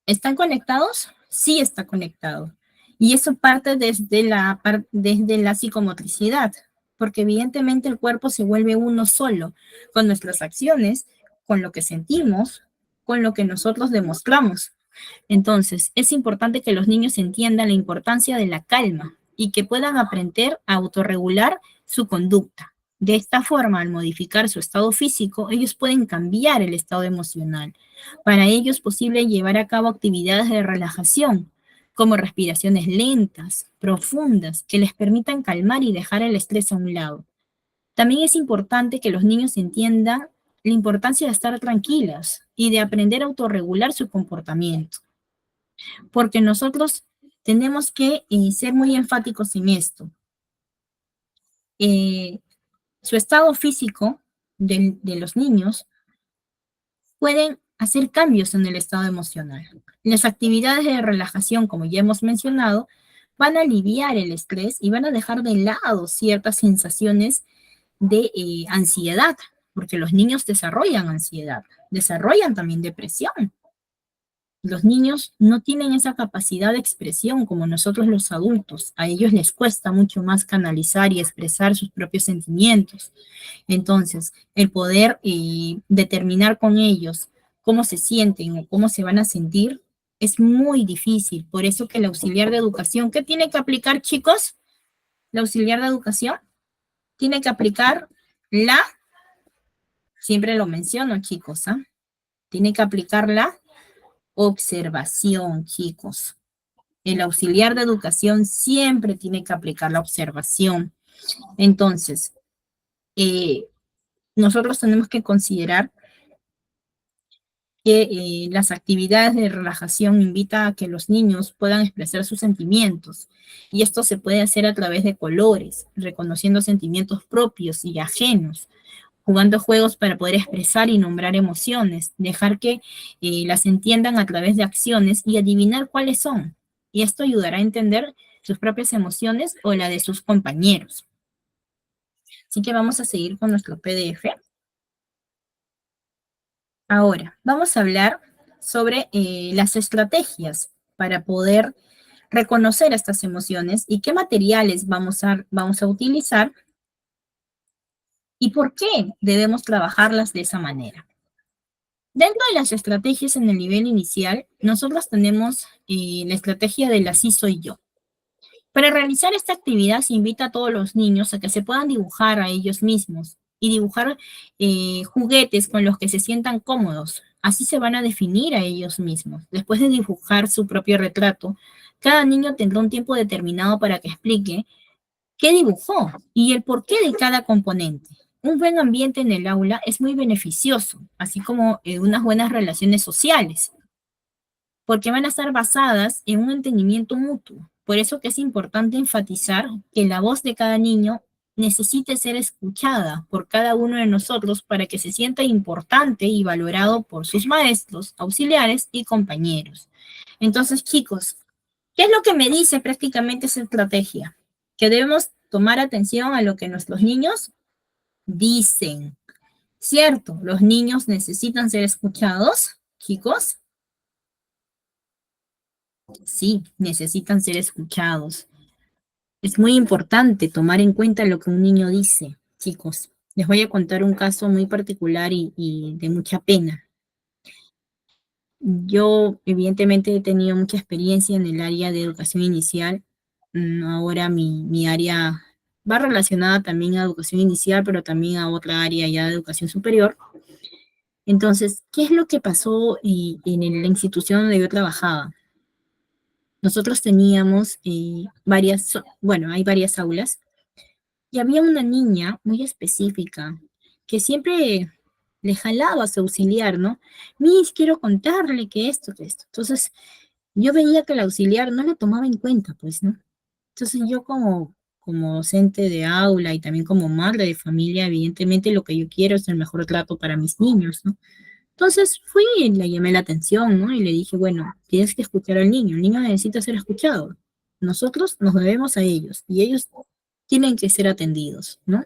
¿Están conectados? Sí está conectado. Y eso parte desde la psicomotricidad, porque evidentemente el cuerpo se vuelve uno solo con nuestras acciones, con lo que sentimos, con lo que nosotros demostramos. Entonces, es importante que los niños entiendan la importancia de la calma y que puedan aprender a autorregular su conducta. De esta forma, al modificar su estado físico, ellos pueden cambiar el estado emocional. Para ello es posible llevar a cabo actividades de relajación, como respiraciones lentas, profundas, que les permitan calmar y dejar el estrés a un lado. También es importante que los niños entiendan la importancia de estar tranquilas y de aprender a autorregular su comportamiento, porque nosotros tenemos que ser muy enfáticos en esto. Su estado físico de los niños pueden hacer cambios en el estado emocional. Las actividades de relajación, como ya hemos mencionado, van a aliviar el estrés y van a dejar de lado ciertas sensaciones de ansiedad, porque los niños desarrollan ansiedad, desarrollan también depresión. Los niños no tienen esa capacidad de expresión como nosotros los adultos. A ellos les cuesta mucho más canalizar y expresar sus propios sentimientos. Entonces, el poder determinar con ellos cómo se sienten o cómo se van a sentir es muy difícil. Por eso que el auxiliar de educación, ¿qué tiene que aplicar, chicos? El auxiliar de educación tiene que aplicar siempre lo menciono, chicos, ¿ah? Tiene que aplicar la observación, chicos. El auxiliar de educación siempre tiene que aplicar la observación. Entonces, nosotros tenemos que considerar que las actividades de relajación invitan a que los niños puedan expresar sus sentimientos. Y esto se puede hacer a través de colores, reconociendo sentimientos propios y ajenos, jugando juegos para poder expresar y nombrar emociones, dejar que las entiendan a través de acciones y adivinar cuáles son. Y esto ayudará a entender sus propias emociones o la de sus compañeros. Así que vamos a seguir con nuestro PDF. Ahora, vamos a hablar sobre las estrategias para poder reconocer estas emociones y qué materiales vamos a utilizar y por qué debemos trabajarlas de esa manera. Dentro de las estrategias en el nivel inicial, nosotros tenemos la estrategia del así soy yo. Para realizar esta actividad se invita a todos los niños a que se puedan dibujar a ellos mismos y dibujar juguetes con los que se sientan cómodos. Así se van a definir a ellos mismos. Después de dibujar su propio retrato, cada niño tendrá un tiempo determinado para que explique qué dibujó y el porqué de cada componente. Un buen ambiente en el aula es muy beneficioso, así como unas buenas relaciones sociales, porque van a estar basadas en un entendimiento mutuo. Por eso que es importante enfatizar que la voz de cada niño necesite ser escuchada por cada uno de nosotros para que se sienta importante y valorado por sus maestros, auxiliares y compañeros. Entonces, chicos, ¿qué es lo que me dice prácticamente esa estrategia? Que debemos tomar atención a lo que nuestros niños dicen. ¿Cierto? Los niños necesitan ser escuchados, chicos. Sí, necesitan ser escuchados. Es muy importante tomar en cuenta lo que un niño dice, chicos. Les voy a contar un caso muy particular y de mucha pena. Yo, evidentemente, he tenido mucha experiencia en el área de educación inicial. Ahora mi área va relacionada también a educación inicial, pero también a otra área ya de educación superior. Entonces, ¿qué es lo que pasó en la institución donde yo trabajaba? Nosotros teníamos bueno, hay varias aulas, y había una niña muy específica que siempre le jalaba a su auxiliar, ¿no? Miss, quiero contarle que esto, que esto. Entonces, yo veía que el auxiliar no la tomaba en cuenta, pues, ¿no? Entonces, yo como docente de aula y también como madre de familia, evidentemente lo que yo quiero es el mejor trato para mis niños, ¿no? Entonces fui y le llamé la atención, ¿no? Y le dije, bueno, tienes que escuchar al niño, el niño necesita ser escuchado. Nosotros nos debemos a ellos y ellos tienen que ser atendidos, ¿no?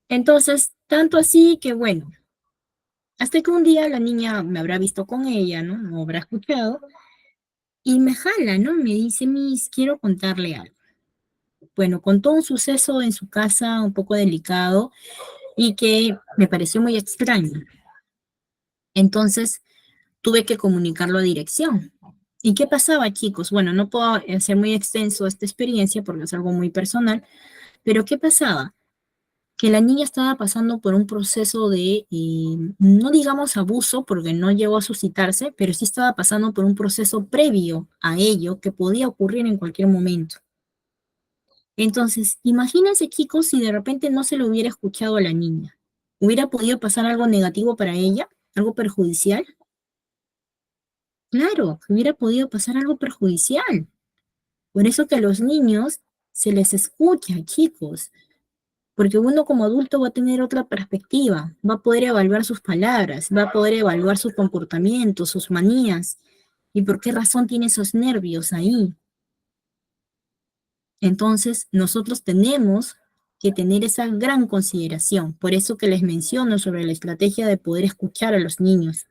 Entonces, tanto así que, bueno, hasta que un día la niña me habrá visto con ella, ¿no? Me habrá escuchado y me jala, ¿no? Me dice, Miss, quiero contarle algo. Bueno, contó un suceso en su casa un poco delicado y que me pareció muy extraño. Entonces, tuve que comunicarlo a dirección. ¿Y qué pasaba, chicos? Bueno, no puedo hacer muy extenso esta experiencia porque es algo muy personal, pero ¿qué pasaba? Que la niña estaba pasando por un proceso de, no digamos abuso, porque no llegó a suscitarse, pero sí estaba pasando por un proceso previo a ello que podía ocurrir en cualquier momento. Entonces, imagínense, chicos, si de repente no se lo hubiera escuchado a la niña. ¿Hubiera podido pasar algo negativo para ella? ¿Algo perjudicial? Claro, hubiera podido pasar algo perjudicial. Por eso que a los niños se les escucha, chicos, porque uno como adulto va a tener otra perspectiva, va a poder evaluar sus palabras, va a poder evaluar sus comportamientos, sus manías, y por qué razón tiene esos nervios ahí. Entonces, nosotros tenemos que tener esa gran consideración. Por eso que les menciono sobre la estrategia de poder escuchar a los niños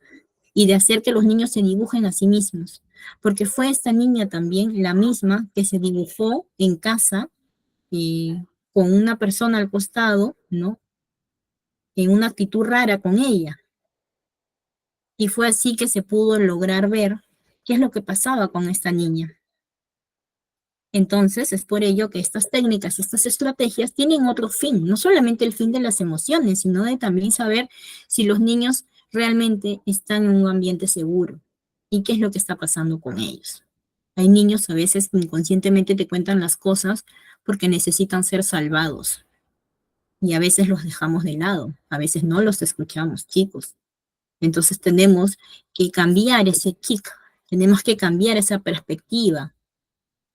y de hacer que los niños se dibujen a sí mismos. Porque fue esta niña también la misma que se dibujó en casa con una persona al costado, ¿no? En una actitud rara con ella. Y fue así que se pudo lograr ver qué es lo que pasaba con esta niña. Entonces, es por ello que estas técnicas, estas estrategias tienen otro fin, no solamente el fin de las emociones, sino de también saber si los niños realmente están en un ambiente seguro y qué es lo que está pasando con ellos. Hay niños a veces que inconscientemente te cuentan las cosas porque necesitan ser salvados y a veces los dejamos de lado, a veces no los escuchamos, chicos. Entonces tenemos que cambiar ese kick, tenemos que cambiar esa perspectiva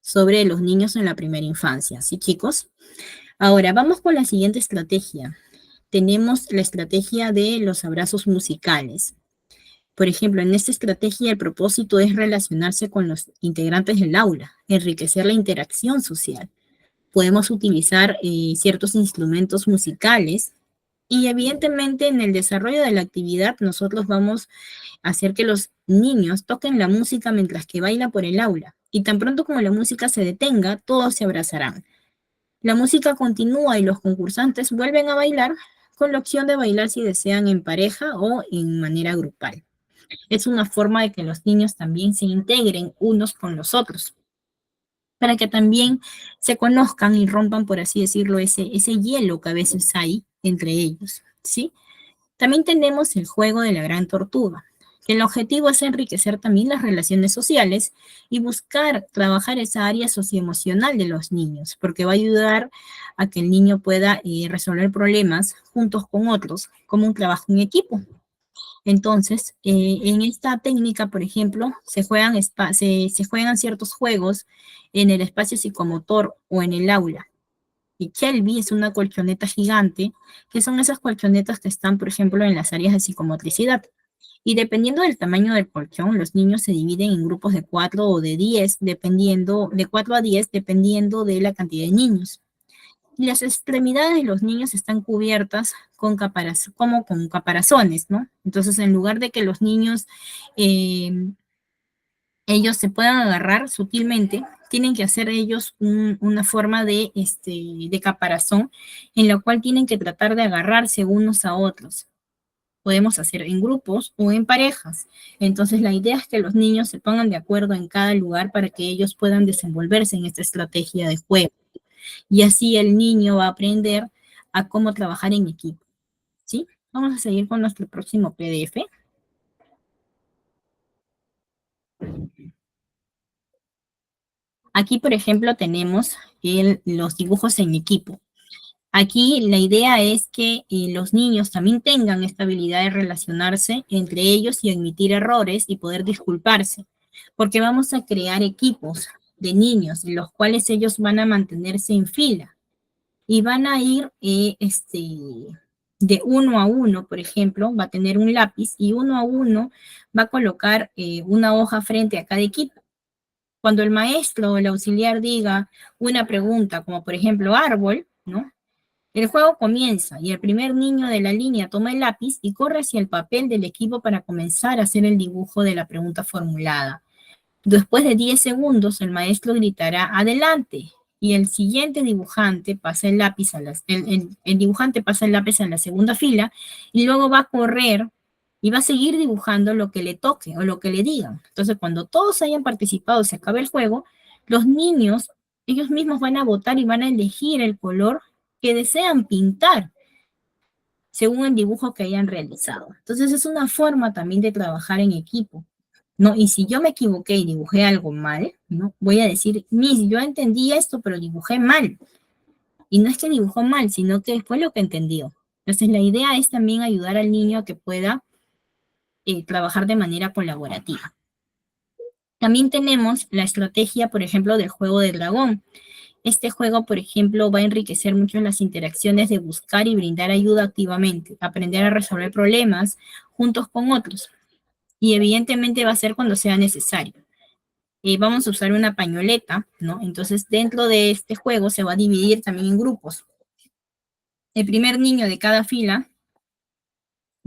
sobre los niños en la primera infancia, ¿sí, chicos? Ahora, vamos con la siguiente estrategia. Tenemos la estrategia de los abrazos musicales. Por ejemplo, en esta estrategia el propósito es relacionarse con los integrantes del aula, enriquecer la interacción social. Podemos utilizar ciertos instrumentos musicales y evidentemente en el desarrollo de la actividad nosotros vamos a hacer que los niños toquen la música mientras que bailan por el aula. Y tan pronto como la música se detenga, todos se abrazarán. La música continúa y los concursantes vuelven a bailar con la opción de bailar si desean en pareja o en manera grupal. Es una forma de que los niños también se integren unos con los otros, para que también se conozcan y rompan, por así decirlo, ese hielo que a veces hay entre ellos, ¿sí? También tenemos el juego de la gran tortuga, que el objetivo es enriquecer también las relaciones sociales y buscar trabajar esa área socioemocional de los niños, porque va a ayudar a que el niño pueda resolver problemas juntos con otros, como un trabajo en equipo. Entonces, en esta técnica, por ejemplo, se juegan ciertos juegos en el espacio psicomotor o en el aula. Y Kelby es una colchoneta gigante, que son esas colchonetas que están, por ejemplo, en las áreas de psicomotricidad. Y dependiendo del tamaño del colchón, los niños se dividen en grupos de 4 o de 10, dependiendo, de 4 a 10, dependiendo de la cantidad de niños. Y las extremidades de los niños están cubiertas como con caparazones, ¿no? Entonces, en lugar de que los niños eh, ellos se puedan agarrar sutilmente, tienen que hacer ellos una forma de caparazón en la cual tienen que tratar de agarrarse unos a otros. Podemos hacer en grupos o en parejas. Entonces la idea es que los niños se pongan de acuerdo en cada lugar para que ellos puedan desenvolverse en esta estrategia de juego. Y así el niño va a aprender a cómo trabajar en equipo. ¿Sí? Vamos a seguir con nuestro próximo PDF. Aquí, por ejemplo, tenemos los dibujos en equipo. Aquí la idea es que los niños también tengan esta habilidad de relacionarse entre ellos y admitir errores y poder disculparse, porque vamos a crear equipos de niños en los cuales ellos van a mantenerse en fila y van a ir de uno a uno, por ejemplo, va a tener un lápiz y uno a uno va a colocar una hoja frente a cada equipo. Cuando el maestro o el auxiliar diga una pregunta, como por ejemplo árbol, ¿no? El juego comienza y el primer niño de la línea toma el lápiz y corre hacia el papel del equipo para comenzar a hacer el dibujo de la pregunta formulada. Después de 10 segundos, el maestro gritará adelante y el siguiente dibujante pasa el lápiz el dibujante pasa el lápiz a la segunda fila y luego va a correr y va a seguir dibujando lo que le toque o lo que le digan. Entonces, cuando todos hayan participado, se acabe el juego, los niños, ellos mismos van a votar y van a elegir el color que desean pintar según el dibujo que hayan realizado. Entonces, es una forma también de trabajar en equipo. ¿No? Y si yo me equivoqué y dibujé algo mal, ¿no? Voy a decir, Miss, yo entendí esto, pero dibujé mal. Y no es que dibujó mal, sino que fue lo que entendió. Entonces, la idea es también ayudar al niño a que pueda trabajar de manera colaborativa. También tenemos la estrategia, por ejemplo, del juego del dragón. Este juego, por ejemplo, va a enriquecer mucho las interacciones de buscar y brindar ayuda activamente, aprender a resolver problemas juntos con otros. Y evidentemente va a ser cuando sea necesario. Vamos a usar una pañoleta, ¿no? Entonces, dentro de este juego se va a dividir también en grupos. El primer niño de cada fila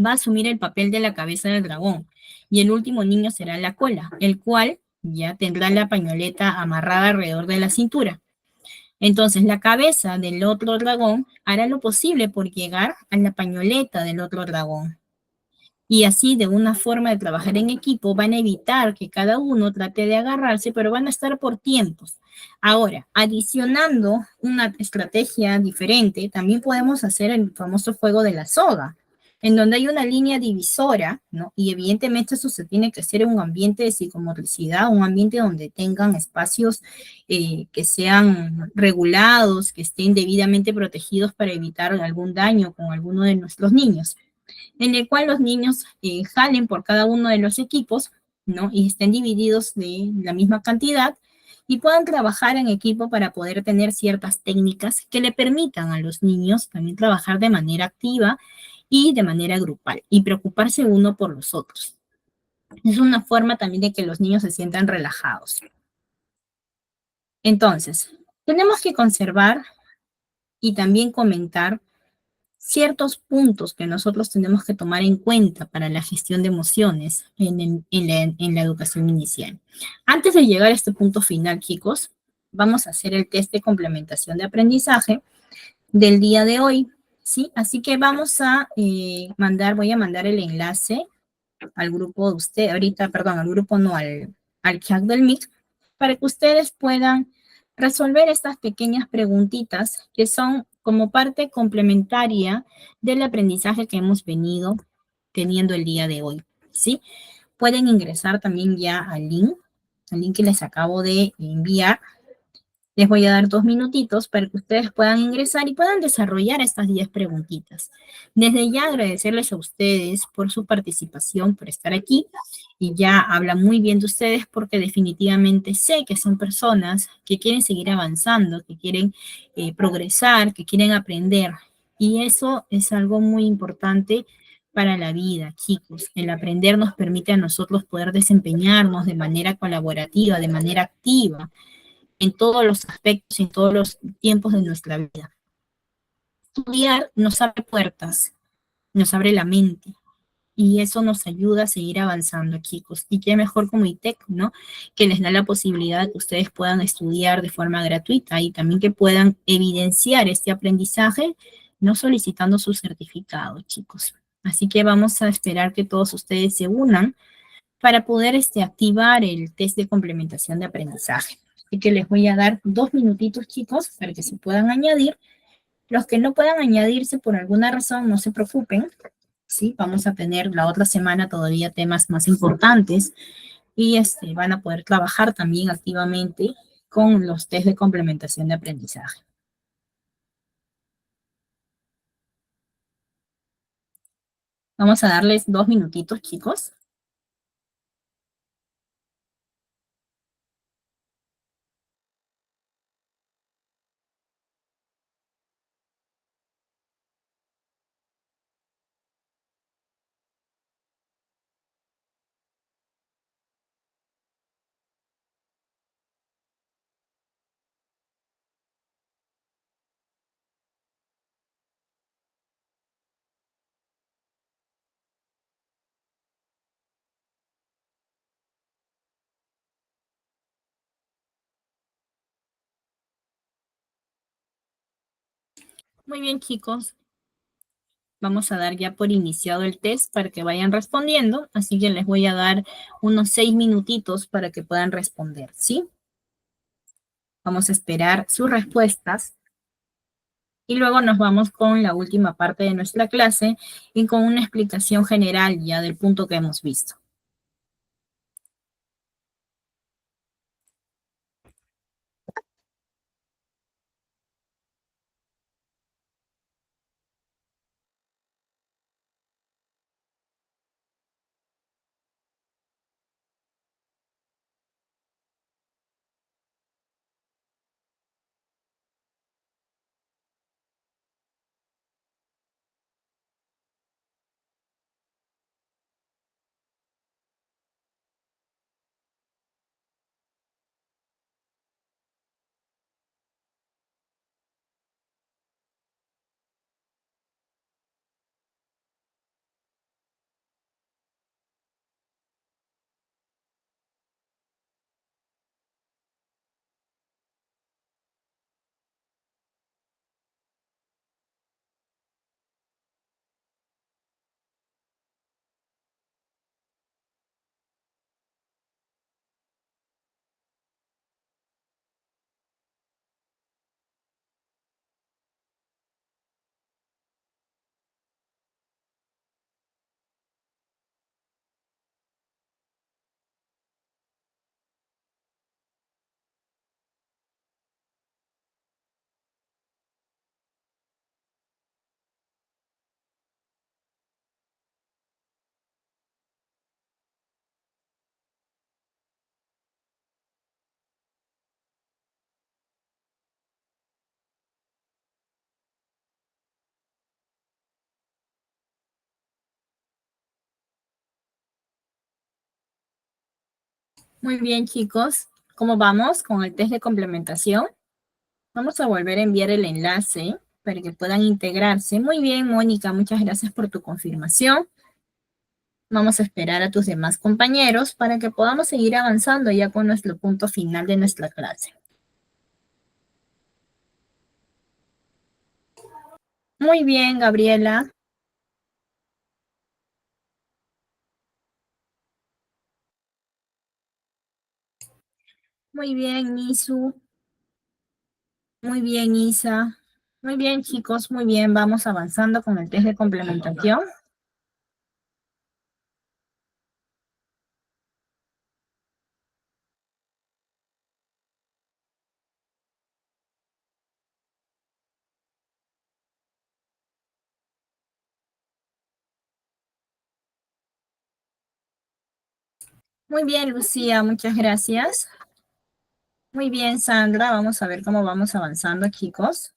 va a asumir el papel de la cabeza del dragón y el último niño será la cola, el cual ya tendrá la pañoleta amarrada alrededor de la cintura. Entonces, la cabeza del otro dragón hará lo posible por llegar a la pañoleta del otro dragón. Y así, de una forma de trabajar en equipo, van a evitar que cada uno trate de agarrarse, pero van a estar por tiempos. Ahora, adicionando una estrategia diferente, también podemos hacer el famoso juego de la soga, en donde hay una línea divisora, ¿no? Y evidentemente eso se tiene que hacer en un ambiente de psicomotricidad, un ambiente donde tengan espacios que sean regulados, que estén debidamente protegidos para evitar algún daño con alguno de nuestros niños, en el cual los niños jalen por cada uno de los equipos, ¿no? Y estén divididos de la misma cantidad y puedan trabajar en equipo para poder tener ciertas técnicas que le permitan a los niños también trabajar de manera activa y de manera grupal y preocuparse uno por los otros. Es una forma también de que los niños se sientan relajados. Entonces, tenemos que conservar y también comentar ciertos puntos que nosotros tenemos que tomar en cuenta para la gestión de emociones en la educación inicial. Antes de llegar a este punto final, chicos, vamos a hacer el test de complementación de aprendizaje del día de hoy, ¿sí? Así que vamos a voy a mandar el enlace al grupo de usted, ahorita, perdón, al grupo no, al chat del Meet, para que ustedes puedan resolver estas pequeñas preguntitas que son como parte complementaria del aprendizaje que hemos venido teniendo el día de hoy, ¿sí? Pueden ingresar también ya al link que les acabo de enviar. Les voy a dar 2 minutitos para que ustedes puedan ingresar y puedan desarrollar estas 10 preguntitas. Desde ya agradecerles a ustedes por su participación, por estar aquí. Y ya habla muy bien de ustedes porque definitivamente sé que son personas que quieren seguir avanzando, que quieren progresar, que quieren aprender. Y eso es algo muy importante para la vida, chicos. El aprender nos permite a nosotros poder desempeñarnos de manera colaborativa, de manera activa en todos los aspectos, en todos los tiempos de nuestra vida. Estudiar nos abre puertas, nos abre la mente, Y eso nos ayuda a seguir avanzando, chicos. Y qué mejor como ITEC, ¿no? Que les da la posibilidad de que ustedes puedan estudiar de forma gratuita y también que puedan evidenciar este aprendizaje, no solicitando su certificado, chicos. Así que vamos a esperar que todos ustedes se unan para poder activar el test de complementación de aprendizaje. Así que les voy a dar 2 minutitos, chicos, para que se puedan añadir. Los que no puedan añadirse por alguna razón, no se preocupen, ¿sí? Vamos a tener la otra semana todavía temas más importantes y van a poder trabajar también activamente con los test de complementación de aprendizaje. Vamos a darles 2 minutitos, chicos. Muy bien, chicos. Vamos a dar ya por iniciado el test para que vayan respondiendo, así que les voy a dar unos 6 minutitos para que puedan responder, ¿sí? Vamos a esperar sus respuestas y luego nos vamos con la última parte de nuestra clase y con una explicación general ya del punto que hemos visto. Muy bien, chicos. ¿Cómo vamos con el test de complementación? Vamos a volver a enviar el enlace para que puedan integrarse. Muy bien, Mónica, muchas gracias por tu confirmación. Vamos a esperar a tus demás compañeros para que podamos seguir avanzando ya con nuestro punto final de nuestra clase. Muy bien, Gabriela. Muy bien, Nisu. Muy bien, Isa. Muy bien, chicos, muy bien. Vamos avanzando con el test de complementación. Muy bien, Lucía, muchas gracias. Muy bien, Sandra. Vamos a ver cómo vamos avanzando, chicos.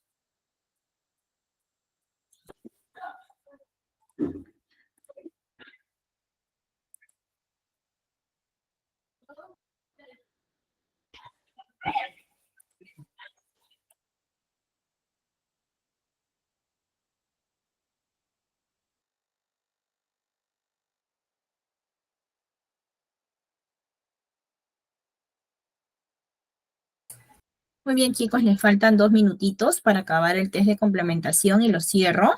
Muy bien, chicos, les faltan 2 minutitos para acabar el test de complementación y lo cierro.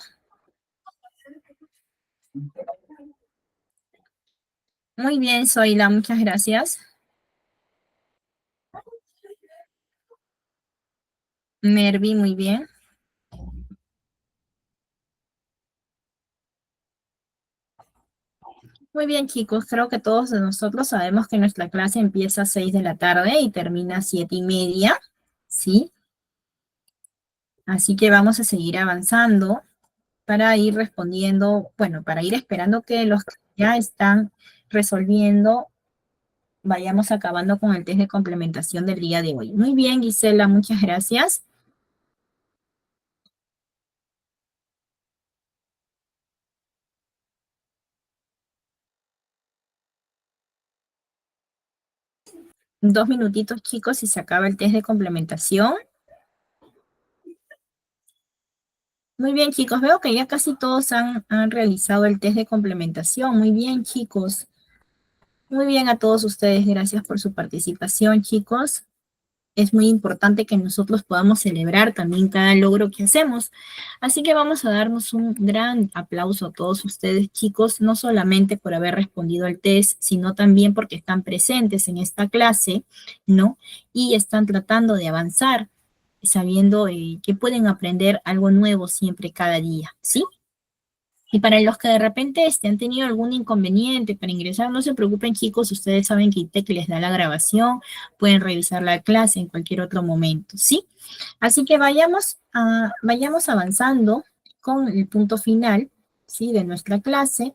Muy bien, Zoila, muchas gracias. Mervi, muy bien. Muy bien, chicos, creo que todos de nosotros sabemos que nuestra clase empieza a 6 de la tarde y termina a 7:30, ¿sí? Así que vamos a seguir avanzando para ir respondiendo, bueno, para ir esperando que los que ya están resolviendo, vayamos acabando con el test de complementación del día de hoy. Muy bien, Gisela, muchas gracias. Dos minutitos, chicos, y se acaba el test de complementación. Muy bien, chicos, veo que ya casi todos han realizado el test de complementación. Muy bien, chicos. Muy bien a todos ustedes, gracias por su participación, chicos. Es muy importante que nosotros podamos celebrar también cada logro que hacemos. Así que vamos a darnos un gran aplauso a todos ustedes, chicos, no solamente por haber respondido al test, sino también porque están presentes en esta clase, ¿no? Y están tratando de avanzar, sabiendo que pueden aprender algo nuevo siempre, cada día, ¿sí? Y para los que de repente han tenido algún inconveniente para ingresar, no se preocupen, chicos, ustedes saben que ITEC les da la grabación, pueden revisar la clase en cualquier otro momento, ¿sí? Así que vayamos avanzando con el punto final, ¿sí? De nuestra clase,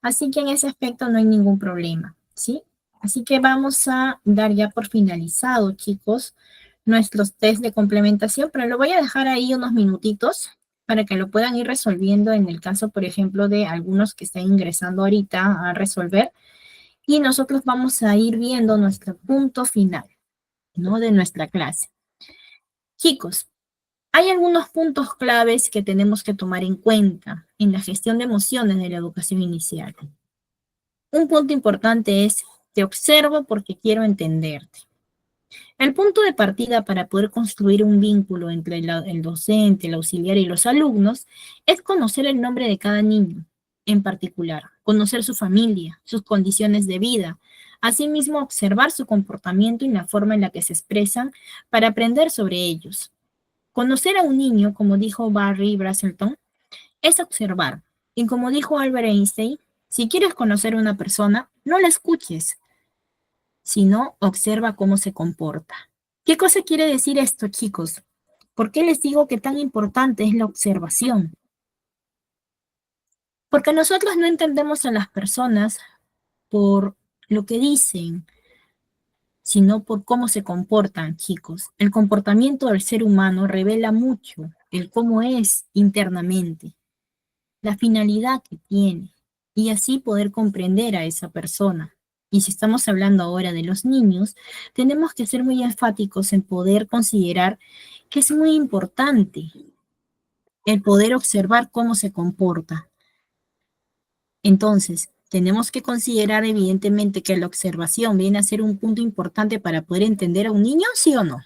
así que en ese aspecto no hay ningún problema, ¿sí? Así que vamos a dar ya por finalizado, chicos, nuestros test de complementación, pero lo voy a dejar ahí unos minutitos para que lo puedan ir resolviendo en el caso, por ejemplo, de algunos que estén ingresando ahorita a resolver. Y nosotros vamos a ir viendo nuestro punto final, ¿no? De nuestra clase. Chicos, hay algunos puntos claves que tenemos que tomar en cuenta en la gestión de emociones de la educación inicial. Un punto importante es, te observo porque quiero entenderte. El punto de partida para poder construir un vínculo entre el docente, el auxiliar y los alumnos es conocer el nombre de cada niño en particular, conocer su familia, sus condiciones de vida, asimismo observar su comportamiento y la forma en la que se expresan para aprender sobre ellos. Conocer a un niño, como dijo Barry Brazelton, es observar. Y como dijo Albert Einstein, si quieres conocer a una persona, no la escuches, sino observa cómo se comporta. ¿Qué cosa quiere decir esto, chicos? ¿Por qué les digo que tan importante es la observación? Porque nosotros no entendemos a las personas por lo que dicen, sino por cómo se comportan, chicos. El comportamiento del ser humano revela mucho el cómo es internamente, la finalidad que tiene, y así poder comprender a esa persona. Y si estamos hablando ahora de los niños, tenemos que ser muy enfáticos en poder considerar que es muy importante el poder observar cómo se comporta. Entonces, tenemos que considerar evidentemente que la observación viene a ser un punto importante para poder entender a un niño, ¿sí o no?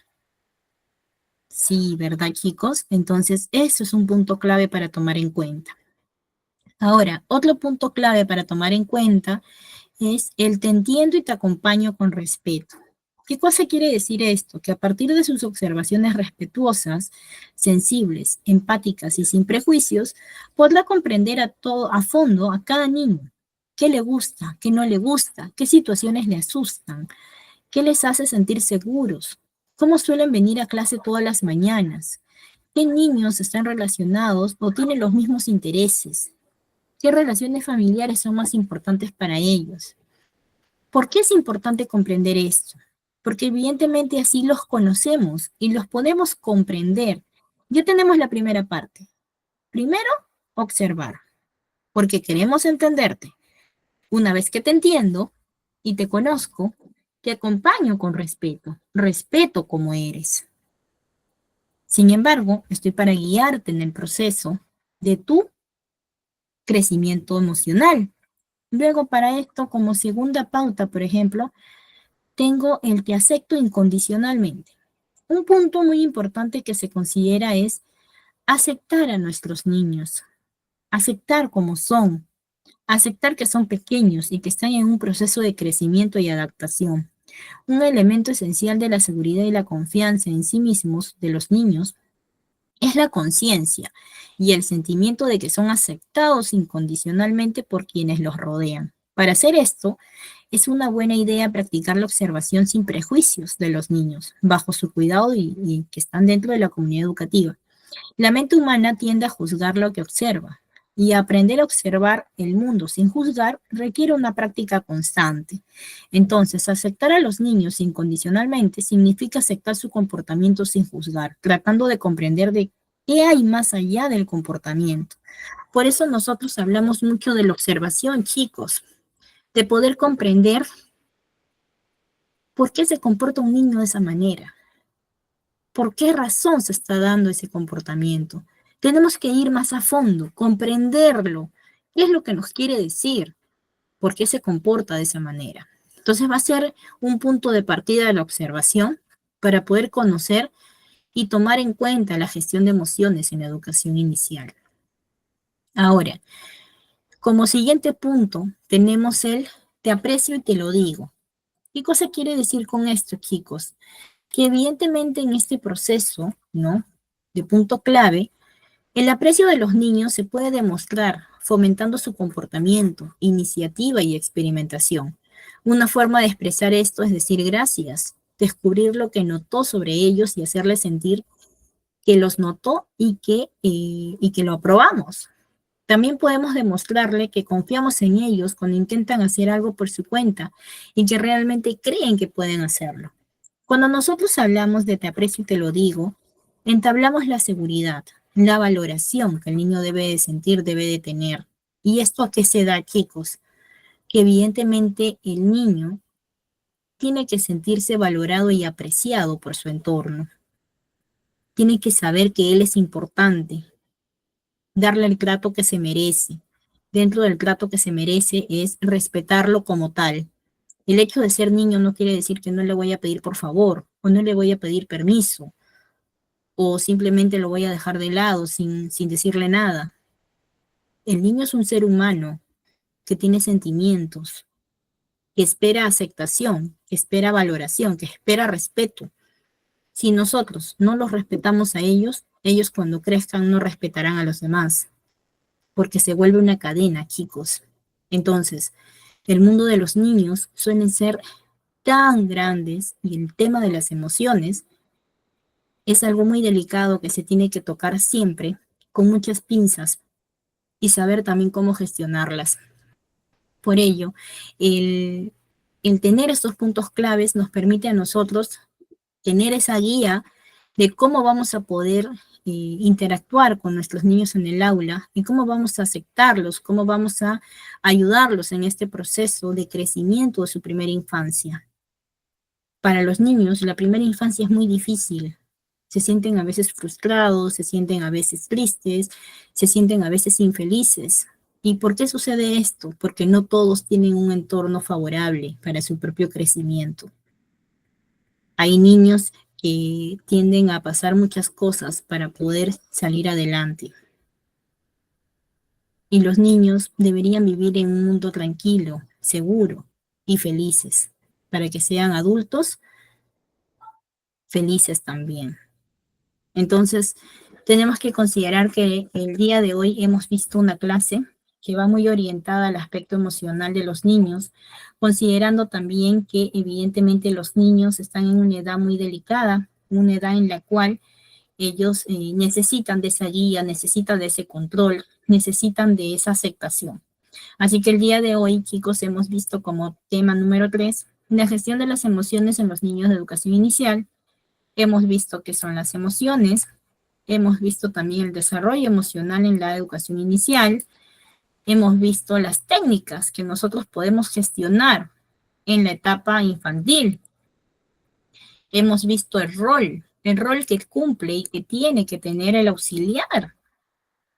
Sí, ¿verdad, chicos? Entonces, eso es un punto clave para tomar en cuenta. Ahora, otro punto clave para tomar en cuenta es el te entiendo y te acompaño con respeto. ¿Qué cosa quiere decir esto? Que a partir de sus observaciones respetuosas, sensibles, empáticas y sin prejuicios, podrá comprender a fondo a cada niño. ¿Qué le gusta? ¿Qué no le gusta? ¿Qué situaciones le asustan? ¿Qué les hace sentir seguros? ¿Cómo suelen venir a clase todas las mañanas? ¿Qué niños están relacionados o tienen los mismos intereses? ¿Qué relaciones familiares son más importantes para ellos? ¿Por qué es importante comprender esto? Porque evidentemente así los conocemos y los podemos comprender. Ya tenemos la primera parte. Primero, observar, porque queremos entenderte. Una vez que te entiendo y te conozco, te acompaño con respeto, respeto como eres. Sin embargo, estoy para guiarte en el proceso de tu crecimiento emocional. Luego, para esto, como segunda pauta, por ejemplo, tengo el te acepto incondicionalmente. Un punto muy importante que se considera es aceptar a nuestros niños, aceptar como son, aceptar que son pequeños y que están en un proceso de crecimiento y adaptación. Un elemento esencial de la seguridad y la confianza en sí mismos de los niños es la conciencia y el sentimiento de que son aceptados incondicionalmente por quienes los rodean. Para hacer esto, es una buena idea practicar la observación sin prejuicios de los niños, bajo su cuidado y que están dentro de la comunidad educativa. La mente humana tiende a juzgar lo que observa, y aprender a observar el mundo sin juzgar requiere una práctica constante. Entonces, aceptar a los niños incondicionalmente significa aceptar su comportamiento sin juzgar, tratando de comprender de qué hay más allá del comportamiento. Por eso nosotros hablamos mucho de la observación, chicos, de poder comprender por qué se comporta un niño de esa manera. ¿Por qué razón se está dando ese comportamiento? Tenemos que ir más a fondo, comprenderlo. ¿Qué es lo que nos quiere decir? ¿Por qué se comporta de esa manera? Entonces va a ser un punto de partida de la observación para poder conocer y tomar en cuenta la gestión de emociones en la educación inicial. Ahora, como siguiente punto, tenemos el te aprecio y te lo digo. ¿Qué cosa quiere decir con esto, chicos? Que evidentemente en este proceso, ¿no? De punto clave, el aprecio de los niños se puede demostrar fomentando su comportamiento, iniciativa y experimentación. Una forma de expresar esto es decir gracias, descubrir lo que notó sobre ellos y hacerles sentir que los notó y que lo aprobamos. También podemos demostrarle que confiamos en ellos cuando intentan hacer algo por su cuenta y que realmente creen que pueden hacerlo. Cuando nosotros hablamos de te aprecio y te lo digo, entablamos la seguridad, la valoración que el niño debe de sentir, debe de tener. ¿Y esto a qué se da, chicos? Que evidentemente el niño tiene que sentirse valorado y apreciado por su entorno. Tiene que saber que él es importante, darle el trato que se merece. Dentro del trato que se merece es respetarlo como tal. El hecho de ser niño no quiere decir que no le voy a pedir por favor o no le voy a pedir permiso o simplemente lo voy a dejar de lado sin decirle nada. El niño es un ser humano que tiene sentimientos, que espera aceptación, que espera valoración, que espera respeto. Si nosotros no los respetamos a ellos, ellos cuando crezcan no respetarán a los demás, porque se vuelve una cadena, chicos. Entonces, el mundo de los niños suelen ser tan grandes y el tema de las emociones es algo muy delicado que se tiene que tocar siempre con muchas pinzas y saber también cómo gestionarlas. Por ello, el, el tener estos puntos claves nos permite a nosotros tener esa guía de cómo vamos a poder interactuar con nuestros niños en el aula y cómo vamos a aceptarlos, cómo vamos a ayudarlos en este proceso de crecimiento de su primera infancia. Para los niños, la primera infancia es muy difícil. Se sienten a veces frustrados, se sienten a veces tristes, se sienten a veces infelices. ¿Y por qué sucede esto? Porque no todos tienen un entorno favorable para su propio crecimiento. Hay niños que tienden a pasar muchas cosas para poder salir adelante. Y los niños deberían vivir en un mundo tranquilo, seguro y felices, para que sean adultos felices también. Entonces, tenemos que considerar que el día de hoy hemos visto una clase que va muy orientada al aspecto emocional de los niños, considerando también que evidentemente los niños están en una edad muy delicada, una edad en la cual ellos necesitan de esa guía, necesitan de ese control, necesitan de esa aceptación. Así que el día de hoy, chicos, hemos visto como tema número 3 la gestión de las emociones en los niños de educación inicial. Hemos visto qué son las emociones, hemos visto también el desarrollo emocional en la educación inicial, hemos visto las técnicas que nosotros podemos gestionar en la etapa infantil, hemos visto el rol que cumple y que tiene que tener el auxiliar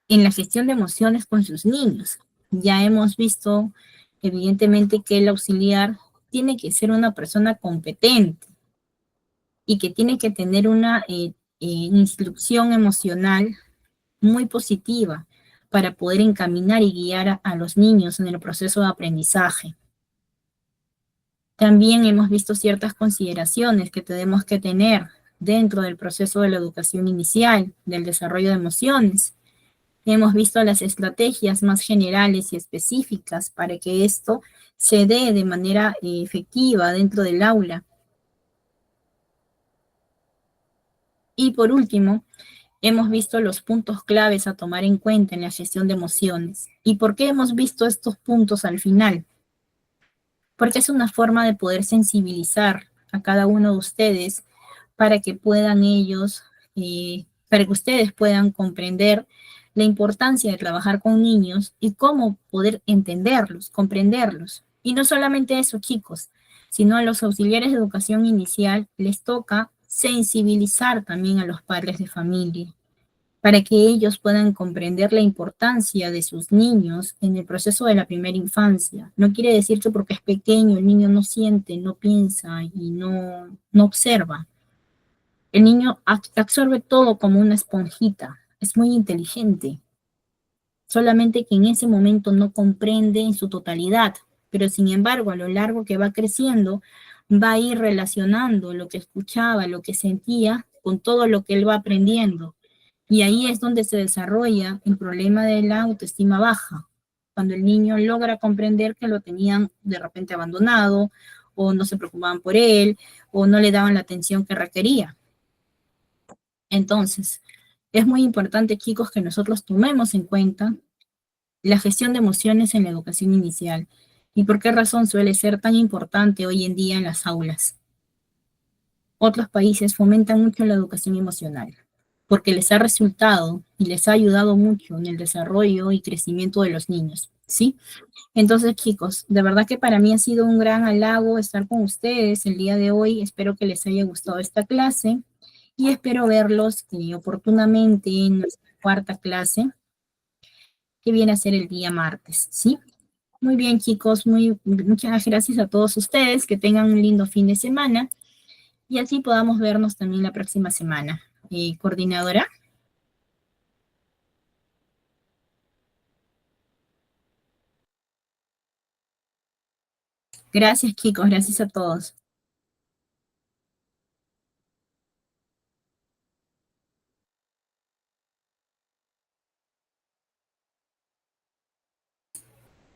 en la gestión de emociones con sus niños. Ya hemos visto, evidentemente, que el auxiliar tiene que ser una persona competente y que tiene que tener una instrucción emocional muy positiva para poder encaminar y guiar a los niños en el proceso de aprendizaje. También hemos visto ciertas consideraciones que tenemos que tener dentro del proceso de la educación inicial, del desarrollo de emociones. Hemos visto las estrategias más generales y específicas para que esto se dé de manera efectiva dentro del aula. Y por último, hemos visto los puntos claves a tomar en cuenta en la gestión de emociones. ¿Y por qué hemos visto estos puntos al final? Porque es una forma de poder sensibilizar a cada uno de ustedes para que puedan ellos, para que ustedes puedan comprender la importancia de trabajar con niños y cómo poder entenderlos, comprenderlos. Y no solamente eso, chicos, sino a los auxiliares de educación inicial les toca sensibilizar también a los padres de familia para que ellos puedan comprender la importancia de sus niños en el proceso de la primera infancia. No quiere decir que porque es pequeño el niño no siente, no piensa y no observa. El niño absorbe todo como una esponjita, es muy inteligente, solamente que en ese momento no comprende en su totalidad, pero sin embargo a lo largo que va creciendo va a ir relacionando lo que escuchaba, lo que sentía con todo lo que él va aprendiendo. Y ahí es donde se desarrolla el problema de la autoestima baja, cuando el niño logra comprender que lo tenían de repente abandonado, o no se preocupaban por él, o no le daban la atención que requería. Entonces, es muy importante, chicos, que nosotros tomemos en cuenta la gestión de emociones en la educación inicial. ¿Y por qué razón suele ser tan importante hoy en día en las aulas? Otros países fomentan mucho la educación emocional, porque les ha resultado y les ha ayudado mucho en el desarrollo y crecimiento de los niños, ¿sí? Entonces, chicos, de verdad que para mí ha sido un gran halago estar con ustedes el día de hoy. Espero que les haya gustado esta clase y espero verlos oportunamente en nuestra cuarta clase, que viene a ser el día martes, ¿sí? Muy bien, chicos, muchas gracias a todos ustedes, que tengan un lindo fin de semana y así podamos vernos también la próxima semana. Coordinadora. Gracias, chicos, gracias a todos.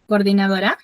Coordinadora.